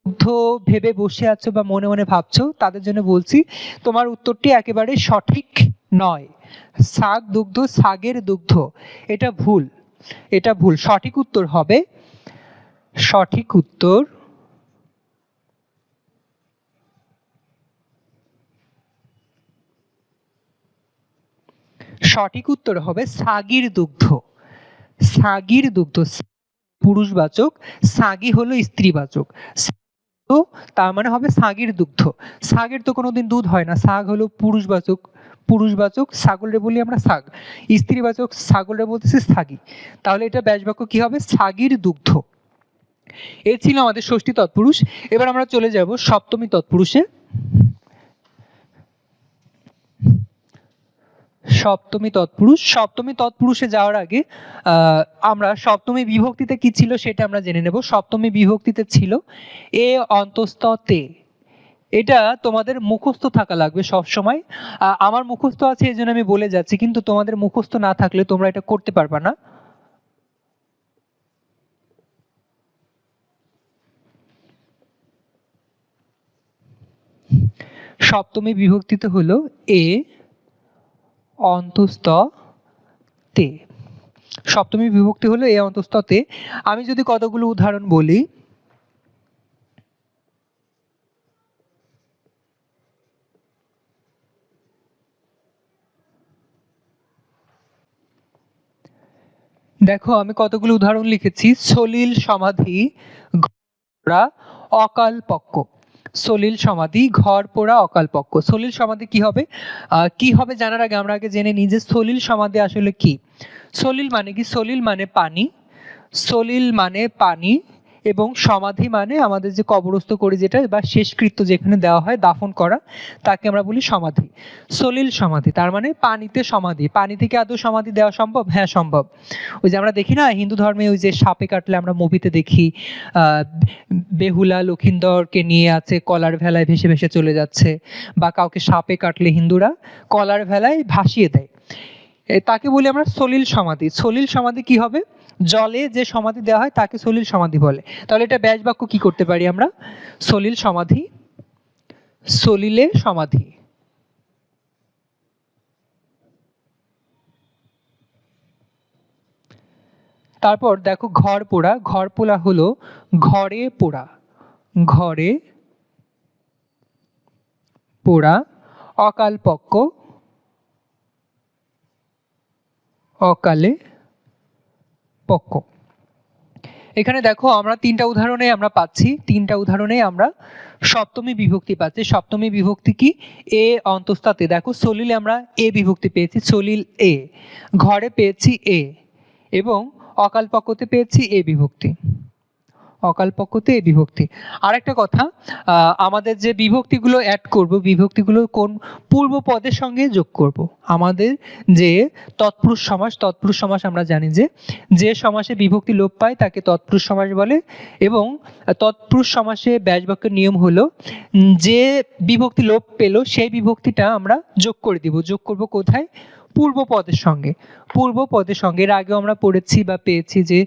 দুগ্ধ ভেবে বসে আছো বা মনে মনে ভাবছো, তাদের জন্য বলছি তোমার উত্তরটি একেবারে সঠিক নয়। শাক দুগ্ধ, শাকের দুগ্ধ, এটা ভুল, এটা ভুল। সঠিক উত্তর হবে, সঠিক উত্তর সঠিক উত্তর হবে সাগির দুগ্ধ। সাগির দুগ্ধ পুরুষবাচক, সাগি হলো স্ত্রীবাচক, তো তার মানে হবে সাগির দুগ্ধ। সাগের তো কোনোদিন দুধ হয় না, সাগ হলো পুরুষবাচক, পুরুষবাচক ছাগলরে বলি আমরা সাগ, স্ত্রীবাচক ছাগলরে বলতেছি সাগি। তাহলে এটা ব্যাসবাক্য কি হবে, সাগির দুগ্ধ। এ ছিল আমাদের ষষ্ঠী তৎপুরুষ। এবার আমরা চলে যাব সপ্তমী তৎপুরুষে। সপ্তমী তৎপুরুষ, সপ্তমী তৎপুরুষে যাওয়ার আগে আমরা সপ্তমী বিভক্তিতে কি ছিল সেটা আমরা জেনে নেব। সপ্তমী বিভক্তিতে ছিল এ অন্তস্থ তে। এটা তোমাদের মুখস্থ থাকা লাগবে সব সময়। আমার মুখস্থ আছে এই জন্য আমি বলে যাচ্ছি, কিন্তু তোমাদের মুখস্থ না থাকলে তোমরা এটা করতে পারবা না। সপ্তমী বিভক্তিতে হলো এ অন্তস্থ তে। সপ্তমী বিভক্তি হলো এ অন্তস্থ তে। আমি যদি কতগুলো উদাহরণ বলি, দেখো আমি কতগুলো উদাহরণ লিখেছি। সলিল সমাধি, ঘোড়া, অকাল পক্ষ। সলিল সমাধি, ঘর পোড়া, অকাল পক্ষ। সলিল সমাধি কি হবে, কি হবে জানার আগে আমরা আগে জেনে নিই যে সলিল সমাধি আসলে কি। সলিল মানে কি, সলিল মানে পানি, সলিল মানে পানি, এবং সমাধি মানে আমাদের যে কবরস্থ করি যেটা, বা শেষকৃত্য যেখানে দেওয়া হয় দাফন করা, তাকে আমরা বলি সমাধি। সলিল সমাধি তার মানে পানিতে সমাধি। পানি থেকে আদৌ সমাধি দেওয়া সম্ভব? হ্যাঁ সম্ভব। ওই যে আমরা দেখি না হিন্দু ধর্মে, ওই যে সাপে কাটলে আমরা মুভিতে দেখি বেহুলা লক্ষিন্দরকে নিয়ে আছে কলার ভেলায় ভেসে ভেসে চলে যাচ্ছে, বা কাউকে সাপে কাটলে হিন্দুরা কলার ভেলায় ভাসিয়ে দেয়, তাকে বলি আমরা সলিল সমাধি। সলিল সমাধি কি হবে, জলে যে সমাধি দেওয়া হয় তাকে সলিল সমাধি বলে। তাহলে এটা ব্যাস বাক্য কি করতে পারি আমরা, সলিল সমাধি, সলিলে সমাধি। তারপর দেখো ঘর পোড়া, ঘর পোড়া হলো ঘরে পোড়া, ঘরে পোড়া, অকাল পক্ষ, অকালে পক্ষ। এখানে দেখো আমরা তিনটা উদাহরণে আমরা পাচ্ছি, তিনটা উদাহরণে আমরা সপ্তমী বিভক্তি পাচ্ছি। সপ্তমী বিভক্তি কি, এ অন্তস্থাতে। দেখো সলিলে আমরা এ বিভক্তি পেয়েছি, সলিল এ, ঘরে পেয়েছি এ, এবং অকাল পক্ষতে পেয়েছি এ বিভক্তি, অকাল পক্ষতে এ বিভক্তি। আরেকটা কথা, আমাদের যে বিভক্তিগুলো অ্যাড করব, বিভক্তিগুলো কোন পূর্ব পদের সঙ্গে যোগ করব। আমাদের যে তৎপুরুষ সমাস, তৎপুরুষ সমাস আমরা জানি যে যে সমাসে বিভক্তি লোপ পায় তাকে তৎপুরুষ সমাস বলে, এবং তৎপুরুষ সমাসে ব্যাস বাক্যের নিয়ম হলো যে বিভক্তি লোপ পেল সেই বিভক্তিটা আমরা যোগ করে দিব। যোগ করব কোথায়, পূর্ব পদের সঙ্গে, পূর্ব পদের সঙ্গে। এর আগেও আমরা পড়েছি বা পেয়েছি যে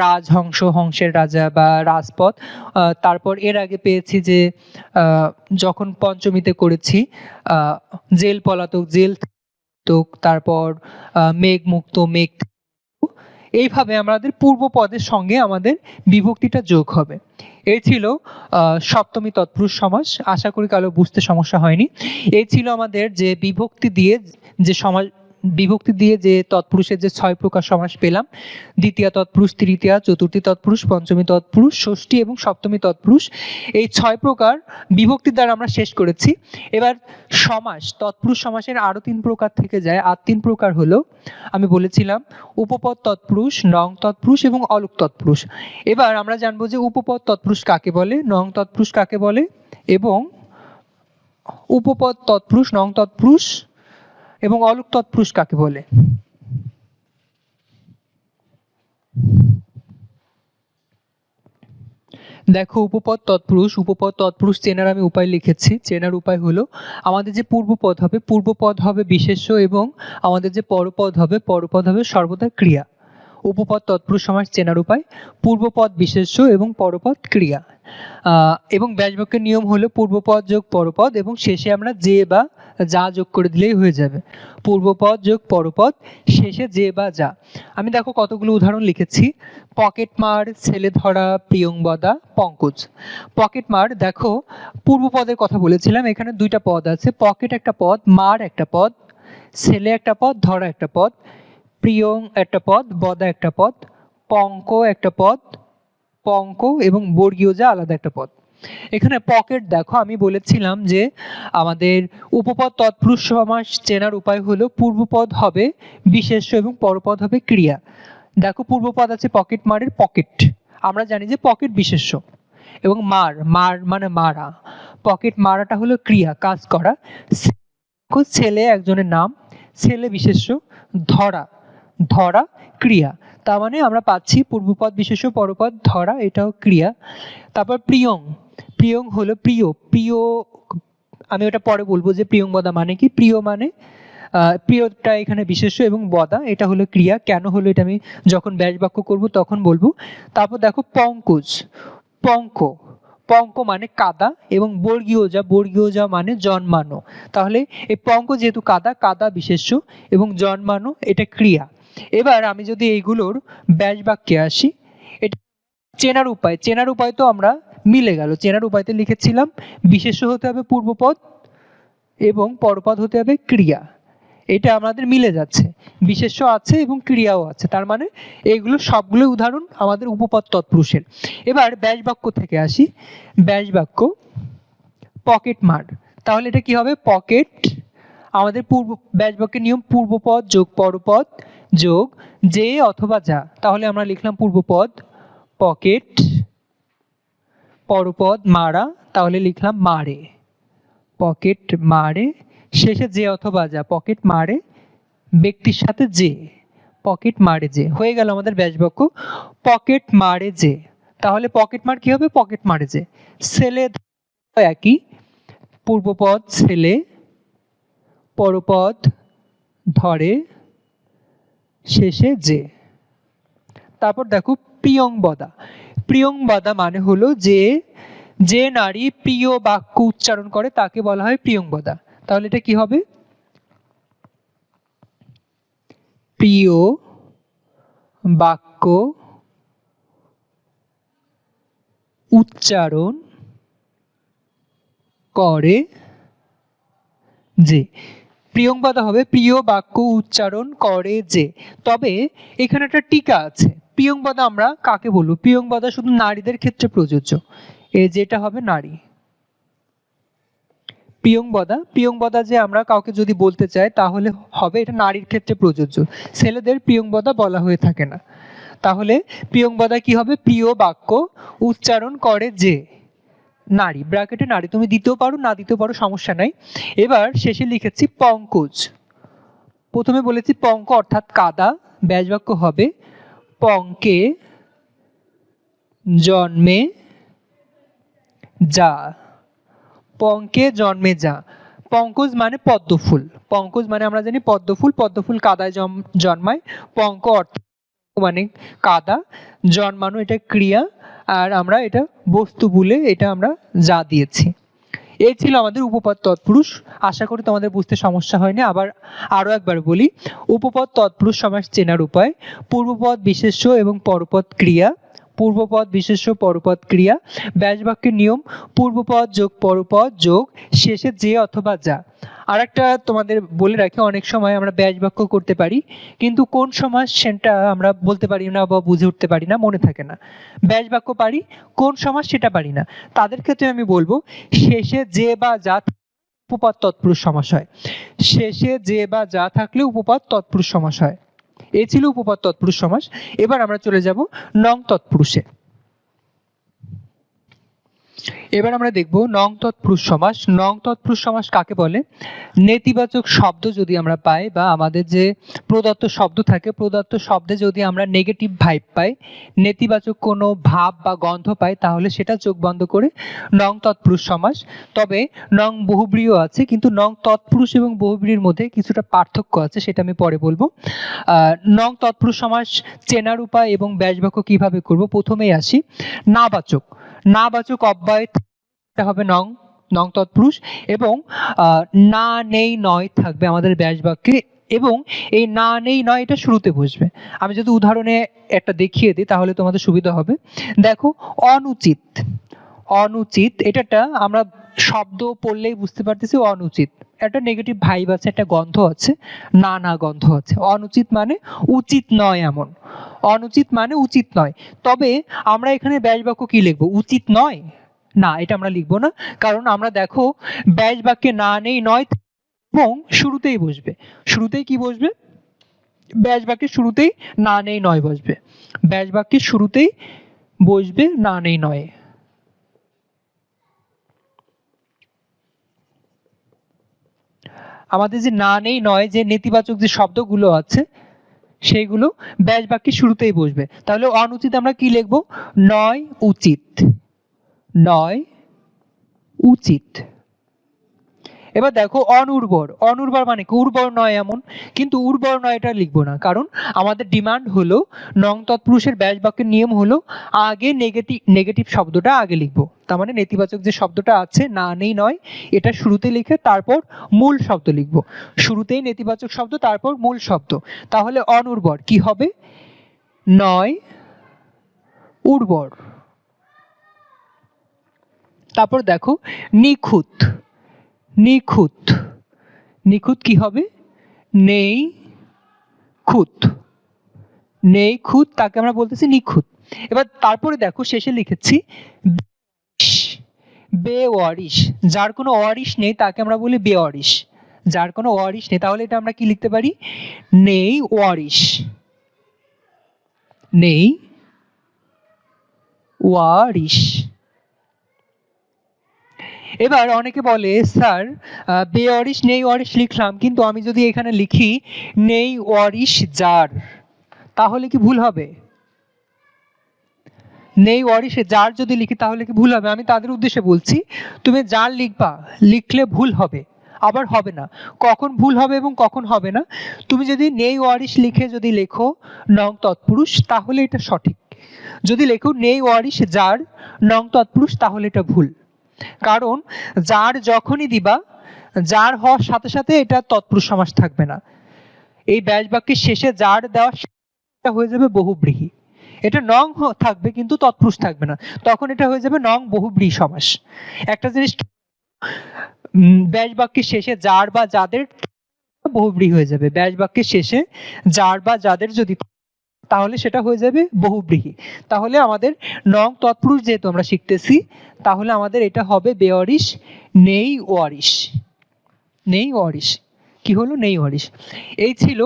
রাজহংস, হংসের রাজা বা রাজপথ। তারপর এর আগে পেয়েছি যে যখন পঞ্চমীতে করেছি জেল পলাতক, জেল, তারপর মেঘ মুক্ত, মেঘ। এইভাবে আমাদের পূর্ব পদের সঙ্গে আমাদের বিভক্তিটা যোগ হবে। এই ছিল সপ্তমী তৎপুরুষ সমাস। আশা করি কারো বুঝতে সমস্যা হয়নি। এই ছিল আমাদের যে বিভক্তি দিয়ে যে সমাস, বিভক্তি দিয়ে যে তৎপুরুষের যে 6 প্রকার সমাস পেলাম, দ্বিতীয় তৎপুরুষ, তৃতীয়া, চতুর্থী তৎপুরুষ, পঞ্চমী তৎপুরুষ, ষষ্ঠী এবং সপ্তমী তৎপুরুষ। এই 6 প্রকার বিভক্তির দ্বারা আমরা শেষ করেছি। এবার সমাস, তৎপুরুষ সমাসের আরো 3 প্রকার থেকে যায়। আর 3 প্রকার হলো, আমি বলেছিলাম উপপদ তৎপুরুষ, নং তৎপুরুষ এবং অলুক তৎপুরুষ। এবার আমরা জানবো যে উপপদ তৎপুরুষ কাকে বলে, নং তৎপুরুষ কাকে বলে, এবং উপপদ তৎপুরুষ, নং তৎপুরুষ এবং অলুক তৎপুরুষ কাকে বলে। দেখো উপপদ তৎপুরুষ চেনার আমি উপায় লিখেছি। চেনার উপায় হলো আমাদের যে পূর্বপদ হবে বিশেষ্য এবং আমাদের যে পরপদ হবে সর্বদা ক্রিয়া। উপপদ তৎপুরুষ সমাস চেনার উপায় পূর্বপদ বিশেষ্য এবং পরপদ ক্রিয়া। এবং ব্যাসবাক্যের নিয়ম হলো পূর্বপদ যোগ পরপদ এবং শেষে আমরা যে বা যা যোগ করে দিলেই হয়ে যাবে। পূর্বপদ যোগ পরপদ, শেষে যে বা যা। আমি দেখো কতগুলো উদাহরণ লিখেছি। পকেটমার, ছেলে ধরা, প্রিয়ংবদা, পঙ্কজ। পকেটমার, দেখো পূর্বপদের কথা বলেছিলাম, এখানে দুইটা পদ আছে। পকেট একটা পদ, মার একটা পদ, ছেলে একটা পদ, ধরা একটা পদ, প্রিয়ং একটা পদ, বদা একটা পদ, পঙ্ক একটা পদ, পঙ্ক এবং বর্গীয় যা আলাদা একটা পদ। এখানে পকেট দেখো আমি বলেছিলাম যে আমাদের উপপদ তৎপুরুষ সমাস চেনার উপায় হলো পূর্বপদ হবে বিশেষ্য এবং পরপদ হবে ক্রিয়া। দেখো পূর্বপদ আছে পকেট মারের, পকেট আমরা জানি যে পকেট বিশেষ্য, এবং মার মানে মারা, পকেট মারাটা হলো ক্রিয়া, কাজ করা। ছেলে একজনের নাম, ছেলে বিশেষ্য, ধরা ক্রিয়া। তার মানে আমরা পাচ্ছি পূর্বপদ বিশেষ্য, পরপদ, ধরা এটাও ক্রিয়া। তারপর প্রিয়ং হলো প্রিয়, আমি ওটা পরে বলবো যে প্রিয়ংবদা মানে কি। প্রিয় মানে প্রিয়টা এখানে বিশেষ্য এবং বদা এটা হলো ক্রিয়া। কেন হলো এটা আমি যখন ব্যাস বাক্য করব তখন বলবো। তারপর দেখো পঙ্ক মানে কাদা এবং বর্গীয় যা মানে জন্মানো। তাহলে এই পঙ্ক যেহেতু কাদা বিশেষ্য এবং জন্মানো এটা ক্রিয়া। এবার আমি যদি এইগুলোর ব্যাস বাক্যে আসি, এটা চেনার উপায় তো আমরা মিলে গেল। চেনার উপায়তে লিখেছিলাম বিশেষ্য হতে হবে পূর্বপদ এবং পরপদ হতে হবে ক্রিয়া। এটা আমাদের মিলে যাচ্ছে, বিশেষ্য আছে এবং ক্রিয়াও আছে, তার মানে এইগুলো সবগুলো উদাহরণ আমাদের উপপদ তৎপুরুষের। এবার ব্যাস বাক্য থেকে আসি। ব্যাস বাক্য পকেট মার, তাহলে এটা কি হবে? পকেট, আমাদের ব্যাস বাক্যের নিয়ম পূর্বপদ যোগ পরপদ যোগ যে অথবা যা। তাহলে আমরা লিখলাম পূর্বপদ পকেট, পরপদ মারা, তাহলে লিখলাম মারে, পকেট মারে, শেষে যে অথবা যা, পকেট মারে ব্যক্তির সাথে যে, পকেট মারে যে, হয়ে গেল আমাদের ব্যাস বাক্য পকেট মারে যে। তাহলে পকেট মার কি হবে? পকেট মারে যে। ছেলে একই, পূর্বপদ ছেলে, পরপদ ধরে, শেষে যে। তারপর দেখো প্রিয়ংবদা মানে হলো যে নারী প্রিয় বাক্য উচ্চারণ করে তাকে বলা হয় প্রিয়ংবদা। তাহলে এটা কি হবে? প্রিয় বাক্য উচ্চারণ করে যে। প্রিয়ংবদা হবে প্রিয় বাক্য উচ্চারণ করে যে। তবে এখানে একটা টিকা আছে, প্রিয়ংবদা আমরা কাকে বলবো? প্রিয়ংবদা শুধু নারীদের ক্ষেত্রে প্রযোজ্য, যেটা হবে নারী। প্রিয়ংবদা যে আমরা কাউকে যদি বলতে চাই তাহলে হবে এটা নারীর ক্ষেত্রে প্রযোজ্য, ছেলেদের প্রিয়ংবদা বলা হয়ে থাকে না। তাহলে প্রিয়ংবদা কি হবে? প্রিয় বাক্য উচ্চারণ করে যে নারী, ব্র্যাকেটে নারী, তুমি দিতেও পারো না দিতেও পারো, সমস্যা নাই। এবার শেষে লিখেছি পঙ্কজ। প্রথমে বলেছি পঙ্ক অর্থাৎ কাদা, ব্যাস বাক্য হবে পঙ্কে জন্মে যা, পঙ্কে জন্মে যা। পঙ্কজ মানে পদ্মফুল, পঙ্কজ মানে আমরা জানি পদ্মফুল কাদায় জন্মায়। পঙ্ক অর্থ মানে কাদা, জন্মানো এটা ক্রিয়া, আর আমরা এটা বস্তু বলে এটা আমরা যা দিয়েছি। এই ছিল আমাদের উপপদ তৎপুরুষ। আশা করি তোমাদের বুঝতে সমস্যা হয়নি। আরো একবার বলি, উপপদ তৎপুরুষ সমাস চেনার উপায় পূর্বপদ বিশেষ্য এবং পরপদ ক্রিয়া, পূর্বপদ বিশেষ্য পরপদ ক্রিয়া। ব্যাস বাক্যের নিয়ম পূর্বপদ যোগ পরপদ যোগ শেষে যে অথবা যা। আর একটা তোমাদের বলে রাখি, অনেক সময় আমরা ব্যাস বাক্য করতে পারি কিন্তু কোন সমাস সেটা আমরা বলতে পারি না বা বুঝে উঠতে পারি না, মনে থাকে না। ব্যাস বাক্য পারি, কোন সমাস সেটা পারি না, তাদের ক্ষেত্রে আমি বলবো শেষে যে বা যা উপপদ তৎপুরুষ সমাস হয়। শেষে যে বা যা থাকলে উপপদ তৎপুরুষ সমাস হয়। এই ছিল উপপদ তৎপুরুষ সমাস। এবার আমরা চলে যাব নং তৎপুরুষে। এবার আমরা দেখব নং তৎপুরুষ সমাস। নং তৎপুরুষ সমাস কাকে বলে? নেতিবাচক শব্দ যদি আমরা পাই বা আমাদের যে প্রদত্ত শব্দ থাকে, প্রদত্ত শব্দে যদি আমরা নেগেটিভ ভাইব পাই, নেতিবাচক কোনো ভাব বা গন্ধ পাই, তাহলে সেটা চোখ বন্ধ করে নং তৎপুরুষ সমাস। তবে নং বহুব্রীও আছে, কিন্তু নং তৎপুরুষ এবং বহুব্রীর মধ্যে কিছুটা পার্থক্য আছে, সেটা আমি পরে বলবো। নং তৎপুরুষ সমাস চেনার উপায় এবং ব্যাসবাক্য কিভাবে করব, প্রথমেই আসি। নাবাচক, নাবাচক অব্যয় হবে নং নং তৎপুরুষ, এবং না নেই নয় থাকবে আমাদের ব্যাসবাক্যে, এবং এই না নেই নয় এটা শুরুতে বসবে। আমি যদি উদাহরণে একটা দেখিয়ে দিই তাহলে তোমাদের সুবিধা হবে। দেখো, অনুচিত, অনুচিত এটাটা আমরা শব্দ পড়লেই বুঝতে পারতেছি অনুচিত, একটা নেগেটিভ ভাইব আছে, একটা গন্ধ আছে, না না গন্ধ আছে। অনুচিত মানে উচিত নয় এমন, অনুচিত মানে উচিত নয়। তবে আমরা এখানে ব্যাসবাক্য কি লিখবো? উচিত নয়? না, এটা আমরা লিখবো না, কারণ আমরা দেখো ব্যাসবাক্যে না নেই নয় এবং শুরুতেই বসবে। শুরুতেই কি বসবে? ব্যাসবাক্যের শুরুতেই না নেই নয় বসবে। ব্যাসবাক্যের শুরুতেই বসবে না নেই নয়। আমাদের যে না নেই নয় যে নেতিবাচক যে শব্দগুলো আছে সেইগুলো ব্যাসবাক্যের শুরুতেই বসবে। তাহলে অনুচিত আমরা কি লিখবো? নয় উচিত, নয় উচিত। এবার দেখো অনুর্বর, অনুর্বর মানে কি? উর্বর নয় এমন, কিন্তু উর্বর নয় এটা লিখবো না, কারণ আমাদের ডিমান্ড হলো নং তৎপুরুষের ব্যাসবাক্যের নিয়ম হলো আগে নেগেটিভ শব্দটা আগে লিখবো। তার মানে নেতিবাচক যে শব্দটা আছে না নেই নয় এটা শুরুতে লিখে তারপর মূল শব্দ লিখবো। শুরুতেই নেতিবাচক শব্দ, তারপর মূল শব্দ। তাহলে অনুর্বর কি হবে? নয় উর্বর। তারপর দেখো নিখুঁত, নিখুঁত, নিখুঁত কি হবে? নেই খুঁত, নেই খুঁত, তাকে আমরা বলতেছি নিখুঁত। এবার তারপরে দেখো শেষে লিখেছি বেওয়ারিশ, যার কোনো ওয়ারিশ নেই তাকে আমরা বলি বেওয়ারিশ, যার কোনো ওয়ারিশ নেই। তাহলে এটা আমরা কি লিখতে পারি? নেই ওয়ারিশ, নেই ওয়ারিশ। এবার অনেকে বলে স্যার বেওয়ারিশ নেই ওয়ারিশ লিখলাম, কিন্তু আমি যদি এখানে লিখি নেই ওয়ারিশ যার, তাহলে কি ভুল হবে? নেই ওয়ারিশে যার যদি লিখি তাহলে কি ভুল হবে? আমি তাদের উদ্দেশ্যে বলছি, তুমি যার লিখবা, লিখলে ভুল হবে, আবার হবে না। কখন ভুল হবে এবং কখন হবে না? তুমি যদি নেই ওয়ারিশ লিখে যদি লেখো নং তৎপুরুষ তাহলে এটা সঠিক, যদি লেখো নেই ওয়ারিশ যার নং তৎপুরুষ তাহলে এটা ভুল। কারণ যার যখনই দিবা, যার হওয়ার সাথে সাথে এটা তৎপুরুষ সমাস থাকবে না। এই ব্যাসবাক্যের শেষে যার দেওয়া হয়ে যাবে বহুব্রীহি, এটা নং থাকবে কিন্তু তৎপুরুষ থাকবে না, তখন এটা হয়ে যাবে নং বহুব্রীহি সমাস। একটা জিনিস, ব্যাসবাক্যের শেষে যার বা যাদের বহুব্রীহি হয়ে যাবে, ব্যাসবাক্যের শেষে যার বা যাদের যদি তাহলে সেটা হয়ে যাবে বহুব্রীহি। তাহলে আমাদের নং তৎপুরুষ যেহেতু আমরা শিখতেছি, তাহলে আমাদের এটা হবে বেওয়ারিশ, নেই ওয়ারিশ, নেই ওয়ারিশ। কি হলো? নেই ওয়ারিশ। এই ছিল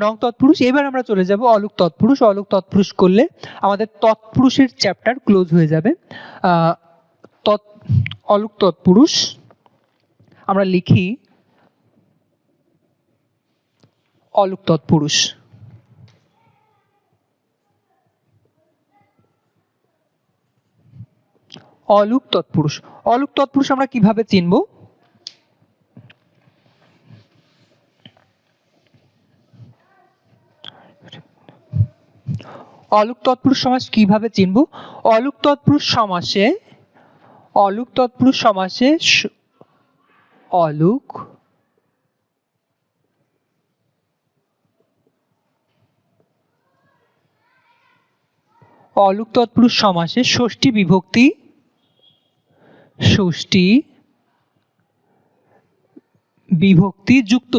নং তৎপুরুষ। এবার আমরা চলে যাব অলুক তৎপুরুষ। অলুক তৎপুরুষ করলে আমাদের তৎপুরুষের চ্যাপ্টার ক্লোজ হয়ে যাবে। অলুক তৎপুরুষ আমরা লিখি অলুক তৎপুরুষ। অলুক তৎপুরুষ, অলুক তৎপুরুষ আমরা কিভাবে চিনব? অলুক তৎপুরুষ সমাস কিভাবে চিনব? অলুক তৎপুরুষ সমাসে, অলুক তৎপুরুষ সমাসে অলুক অলুক তৎপুরুষ সমাসে ষষ্ঠী বিভক্তি, ষষ্ঠী বিভক্তি যুক্ত।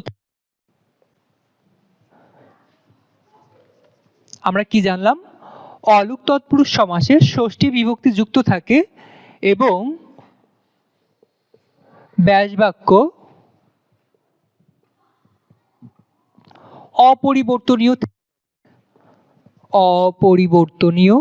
আমরা কি জানলাম? অলুক তৎপুরুষ সমাসে ষষ্ঠী বিভক্তি যুক্ত থাকে এবং ব্যাসবাক্য অপরিবর্তনীয়, অপরিবর্তনীয়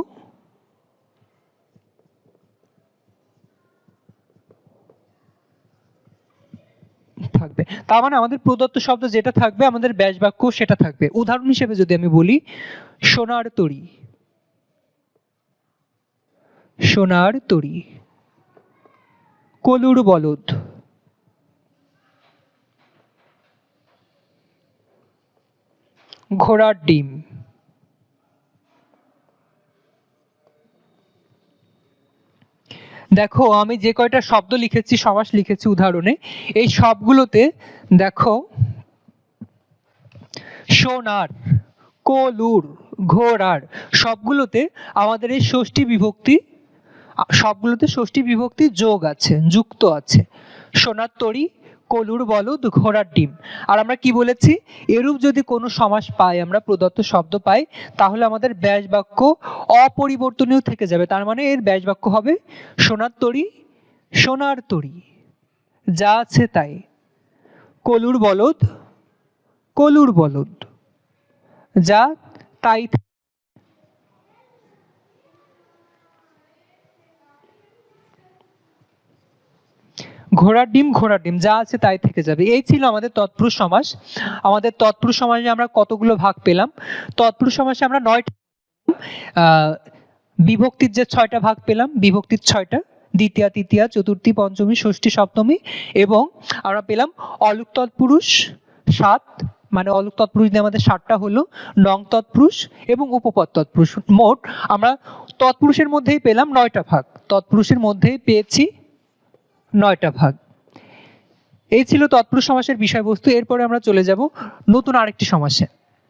থাকবে। তার মানে আমাদের প্রদত্ত শব্দ যেটা থাকবে আমাদের ব্যাস বাক্য সেটা থাকবে। উদাহরণ হিসেবে যদি আমি বলি সোনার তরী, সোনার তরী, কলুর বলদ, ঘোড়ার ডিম। দেখো আমি যে কয়টা শব্দ লিখেছি, সমাস লিখেছি উদাহরণে, এই সবগুলোতে দেখো সোনার, কলুর, ঘোড়ার সবগুলোতে আমাদের এই ষষ্ঠী বিভক্তি, সবগুলোতে ষষ্ঠী বিভক্তি যোগ আছে, যুক্ত আছে। সোনার তরী, কলুর বলদ, ঘোড়ার ডিম। আর আমরা কি বলেছি, এরূপ যদি কোনো সমাস পাই, আমরা প্রদত্ত শব্দ পাই, তাহলে আমাদের ব্যাস বাক্য অপরিবর্তনীয় থেকে যাবে। তার মানে এর ব্যাস বাক্য হবে সোনার তরী, সোনার তরী, যা আছে তাই। কলুর বলদ, কলুর বলদ, যা তাই। ঘোড়ার ডিম, ঘোড়ার ডিম, যা আছে তাই থেকে যাবে। এই ছিল আমাদের তৎপুরুষ সমাস। আমাদের তৎপুরুষ সমাসে আমরা কতগুলো ভাগ পেলাম? তৎপুরুষ সমাসে আমরা 9টা, বিভক্তির যে 6টা ভাগ পেলাম, বিভক্তির 6টা, দ্বিতীয়া, তৃতীয়া, চতুর্থী, পঞ্চমী, ষষ্ঠী, সপ্তমী, এবং আমরা পেলাম অলুক তৎপুরুষ 7, মানে অলুক তৎপুরুষ দিয়ে আমাদের 7টা হলো, নং তৎপুরুষ এবং উপপদ তৎপুরুষ। মোট আমরা তৎপুরুষের মধ্যেই পেলাম 9টা ভাগ, তৎপুরুষের মধ্যেই পেয়েছি 9টা ভাগ। এই ছিল তৎপুরুষ সমাসের বিষয়বস্তু। এরপরে আমরা চলে যাব নতুন আরেকটি সমাসে।